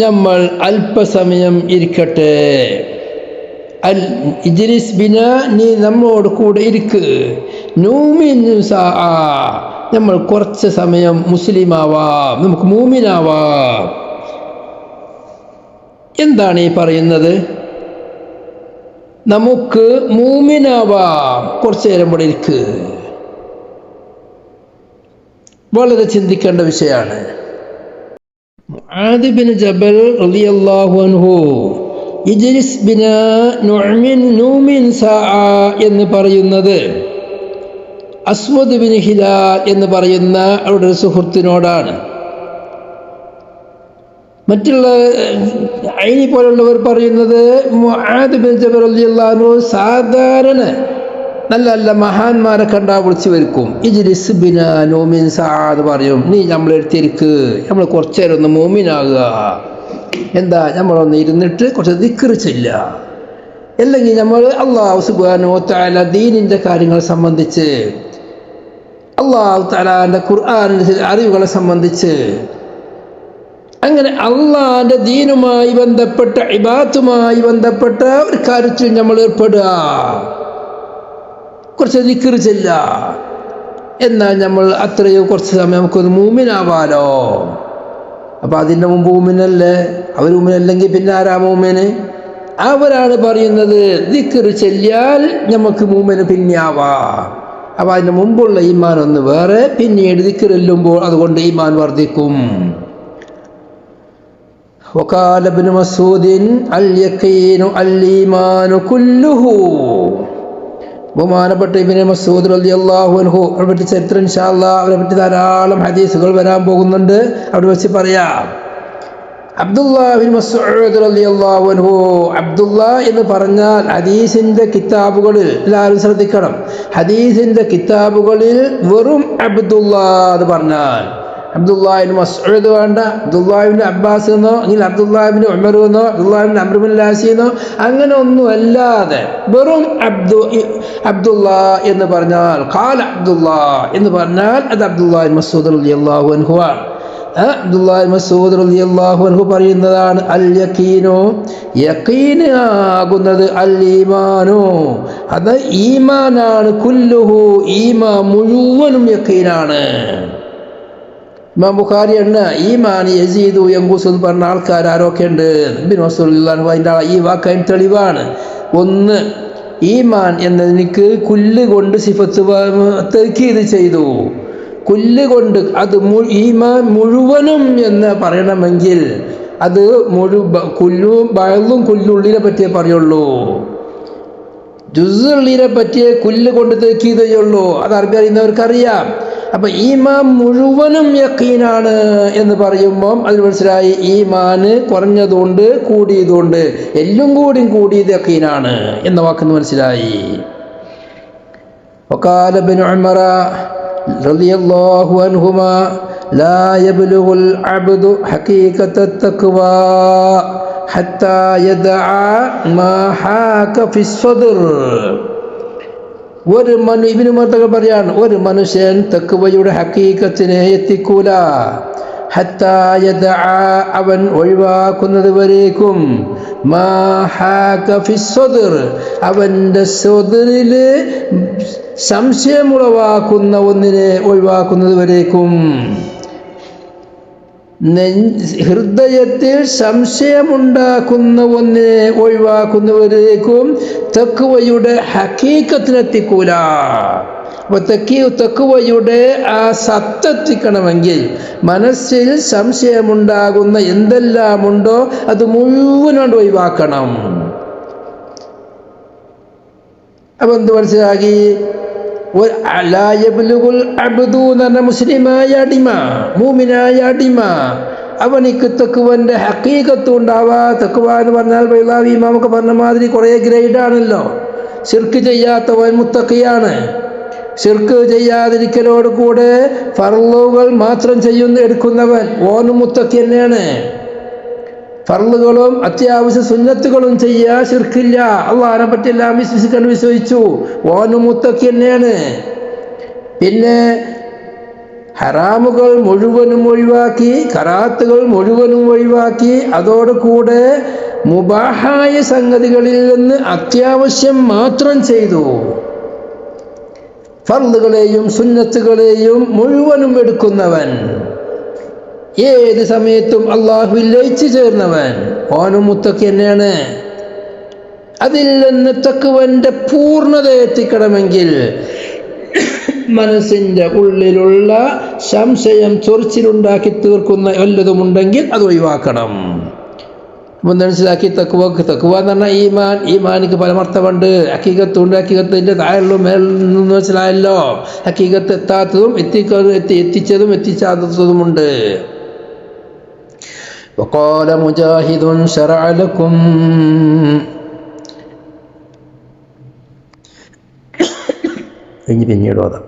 [SPEAKER 2] നമ്മൾ അല്പസമയം ഇരിക്കട്ടെ. ഇജ്ലിസ് ബിനാ, നീ നമ്മോട് കൂടെ ഇരിക്ക്. നൂമിൻ സാഅ, നമ്മൾ കുറച്ച് സമയം മുസ്ലിമാവാം, നമുക്ക് മൂമിനാവാം. എന്താണ് ഈ പറയുന്നത്? നമുക്ക് മൂമിനാവാം, കുറച്ചു നേരം ഇവിടെ ഇരിക്ക്. വളരെ ചിന്തിക്കേണ്ട വിഷയമാണ്. മുആദ് ബിൻ ജബൽ റളിയല്ലാഹു അൻഹു ഇജ്ലിസ് ബിനാ നൂമിൻ സാഅ എന്ന് പറയുന്നത് അസ്വദ് ബിൻ ഹിലാൽ എന്ന് പറയുന്ന അവരുടെ സുഹൃത്തിനോടാണ്. മറ്റുള്ള ഐനി പോലുള്ളവർ പറയുന്നത് മുആദ് ബിൻ ജബൽ റളിയല്ലാഹു അൻഹു സാധാരണ നല്ല നല്ല മഹാന്മാരെ കണ്ടാൽ വിളിച്ചു വരിക്കും. ഇജ്ലിസ് ബിനാ നൂമിൻ സാഅ എന്ന് പറയും. നീ നമ്മളെടുത്തിരിക്ക്, നമ്മൾ കുറച്ചു നേരം ഒന്ന് മൂമിനാകുക. എന്താ, നമ്മളൊന്ന് ഇരുന്നിട്ട് കുറച്ച് ദിക്ർ ചൊല്ല. അല്ലെങ്കിൽ നമ്മൾ അല്ലാഹു സുബ്ഹാനഹു വ തആല ദീനിൻ്റെ കാര്യങ്ങളെ സംബന്ധിച്ച്, അല്ലാഹു തആലാന്റെ ഖുർആനിലെ അറിവുകളെ സംബന്ധിച്ച്, അങ്ങനെ അള്ളാഹിന്റെ ദീനുമായി ബന്ധപ്പെട്ട ഇബാദത്തുമായി ബന്ധപ്പെട്ട ഒരു കാര്യത്തിൽ നമ്മൾ ഏർപ്പെടുക, കുറച്ച് ദിക്ർ ചൊല്ല. എന്നാൽ നമ്മൾ അത്രയോ കുറച്ച് സമയം നമുക്കൊന്ന് മൂമിനാവാലോ. അപ്പം അതിൻ്റെ മുമ്പ് മൂമിനല്ലേ? അവർ മൂമിനല്ലെങ്കിൽ പിന്നെ ആരാ മൂമിന്? അവരാണ് പറയുന്നത് ദിക്ർ ചൊല്ലിയാൽ നമുക്ക് മൂമിന് പിന്നെയാവാം. അപ്പം അതിന് മുമ്പുള്ള ഈമാൻ ഒന്ന് വേറെ, പിന്നീട് ദിക്ർ ചെല്ലുമ്പോൾ അതുകൊണ്ട് ഈമാൻ വർദ്ധിക്കും. وقال ابن مسعود اليقين الإيمان كله. ബഹുമാനപ്പെട്ട ഇബ്നു മസ്ഊദ് റളിയല്ലാഹു അൻഹു അവരെ പറ്റി ചരിത്രം ഇൻഷാ അല്ലാഹ് അവരെ പറ്റി ധാരാളം ഹദീസുകൾ വരാൻ പോകുന്നുണ്ട്. അവിടെ വെച്ച് പറയാം. അബ്ദുല്ലാഹ് ബിൻ മസ്ഊദ് റളിയല്ലാഹു അൻഹു, അബ്ദുല്ലാഹ് എന്ന് പറഞ്ഞാൽ ഹദീസിന്റെ കിതാബുകളിൽ എല്ലാവരും ശ്രദ്ധിക്കണം. ഹദീസിന്റെ കിതാബുകളിൽ വെറും അബ്ദുല്ലാഹ് എന്ന് പറഞ്ഞാൽ അബ്ദുല്ലാഹിബ്നു മസ്ഊദ് വേണ്ട, അബ്ദുല്ലാഹിബ്നു അബ്ബാസ് എന്നോ അല്ലെങ്കിൽ അബ്ദുല്ലാഹിബ്നു ഉമർ എന്നോ അബ്ദുല്ലാഹിബ്നു അംർ ബിൻ ലാസി എന്നോ അങ്ങനെ ഒന്നും അല്ലാതെ വെറും അബ്ദുല്ലാഹ് എന്ന് പറഞ്ഞാൽ, ഖാല അബ്ദുല്ലാഹ് എന്ന് പറഞ്ഞാൽ അത് അബ്ദുല്ലാഹിബ്നു മസ്ഊദ് റളിയല്ലാഹു അൻഹു ആണ്. അബ്ദുല്ലാഹിബ്നു മസ്ഊദ് റളിയല്ലാഹു അൻഹു പറയുന്നതാണ്, അൽ യഖീനു, യഖീൻ ആകുന്നത്, അൽ ഈമാനു, അത് ഈമാനാണ്, കുല്ലുഹു, ഈമാൻ മുഴുവനും യഖീനാണ്. ഇമാം ബുഖാരി എണ്ണ ഈമാൻ യസീദു യങ്കൂസ് എന്ന് പറഞ്ഞ ആൾക്കാർ ആരൊക്കെ ഉണ്ട്? ഇബ്നു മസ്ഊദ് അതിൻ്റെ ഈ വാക്കതിന് തെളിവാണ്. ഒന്ന്, ഈമാൻ എന്നതിനിക്ക് കുല്ല് കൊണ്ട് സിഫത്ത് തഅ്കീദ് ചെയ്തു. കുല്ല് കൊണ്ട് അത് ഈമാൻ മുഴുവനും എന്ന് പറയണമെങ്കിൽ അത് കുല്ലും ബഅളും കുല്ലുള്ളിനെ പറ്റിയേ പറയുള്ളൂ. ജുസ്ഉള്ളിനെ പറ്റിയേ കുല്ല് കൊണ്ട് തഅ്കീദ് ചെയ്യുള്ളൂ. അത് അറബി അറിയുന്നവർക്കറിയാം. അപ്പം ഈമാൻ മുഴുവനും യഖീനാണ് എന്ന് പറയുമ്പം അതിൽ മനസ്സിലായി ഈമാന് കുറഞ്ഞതുകൊണ്ട് കൂടിയതുകൊണ്ട് എല്ലാം കൂടിയത് യഖീനാണ് എന്ന വാക്കെന്ന് മനസ്സിലായി. وقال ابن عمر رضي الله عنهما لا يبلغ العبد حقيقة التقوى حتى يدع ما حاك في الصدر. ഇബ്നു ഉമർ തങ്ങൾ പറയാണ്, ഒരു മനുഷ്യൻ തഖ്വയുടെ ഹഖീഖത്തിനെ എത്തിക്കൂല. ഹത്താ യദഅ, അവൻ ഒഴിവാക്കുന്നത് വരേക്കും, മാ ഹാക ഫിസ്സദ്ർ, അവൻ്റെ സ്വദറിൽ സംശയമുളവാക്കുന്ന ഒന്നിനെ ഒഴിവാക്കുന്നത് വരേക്കും. ഹൃദയത്തിൽ സംശയമുണ്ടാക്കുന്ന ഒന്നിനെ ഒഴിവാക്കുന്നവരേക്കും തഖ്വയുടെ ഹഖീഖത്തിനെത്തിക്കൂല. അപ്പോൾ തഖ്വയുടെ ആ സത്തെത്തിക്കണമെങ്കിൽ മനസ്സിൽ സംശയമുണ്ടാകുന്ന എന്തെല്ലാമുണ്ടോ അത് മുഴുവനും ഒഴിവാക്കണം. അപ്പം എന്ത് മനസ്സിലാക്കി? മുസ്ലിമായ അടിമ, മൂമിനായ അടിമ, അവനിക്ക് തഖ്വന്റെ ഹഖീഖത്ത് ഉണ്ടാവാ. തഖ്വ എന്ന് പറഞ്ഞാൽ ബൈളാവി ഇമാമൊക്കെ പറഞ്ഞ മാതിരി കുറേ ഗ്രേഡാണല്ലോ. ശിർക്ക് ചെയ്യാത്തവൻ മുത്തഖിയാണ്. ശിർക്ക് ചെയ്യാതിരിക്കലോട് കൂടെ ഫർളുകൾ മാത്രം എടുക്കുന്നവൻ ഓനും മുത്തഖി തന്നെയാണ്. ഫർളുകളും അത്യാവശ്യ സുന്നത്തുകളും ചെയ്യുക, ശിർക്കില്ല, അള്ളാഹിനെ പറ്റി എല്ലാം വിശ്വസിച്ചു, ഓനും മുത്തഖി തന്നെയാണ്. പിന്നെ ഹറാമുകൾ മുഴുവനും ഒഴിവാക്കി, കറാത്തുകൾ മുഴുവനും ഒഴിവാക്കി, അതോടുകൂടെ മുബാഹായ സംഗതികളിൽ നിന്ന് അത്യാവശ്യം മാത്രം ചെയ്തു. ഫർളുകളെയും സുന്നത്തുകളെയും മുഴുവനും എടുക്കുന്നവൻ, ഏത് സമയത്തും അള്ളാഹുവിൽ ലയിച്ചു ചേർന്നവൻ, ഓനും മുത്തഖി തന്നെയാണ്. അതിൽ നിന്ന് തഖ്വന്റെ പൂർണ്ണത എത്തിക്കണമെങ്കിൽ മനസ്സിൻ്റെ ഉള്ളിലുള്ള സംശയം ചൊറിച്ചിലുണ്ടാക്കി തീർക്കുന്ന വല്ലതുമുണ്ടെങ്കിൽ അത് ഒഴിവാക്കണം. മനസ്സിലാക്കി തഖ്വ എന്ന് പറഞ്ഞാൽ ഈമാനിക്ക് പലമർത്ഥമുണ്ട്. ഹഖീഖത്തുണ്ട്, ഹഖീഖത്തിൻ്റെ താഴെയുള്ള മേലെന്ന് മനസ്സിലായല്ലോ. ഹഖീഖത്ത് എത്താത്തതും എത്തിച്ചതും എത്തിച്ചാത്തതുമുണ്ട്. وقال مجاهد شرع لكم പിന്നീട് ഓതാം.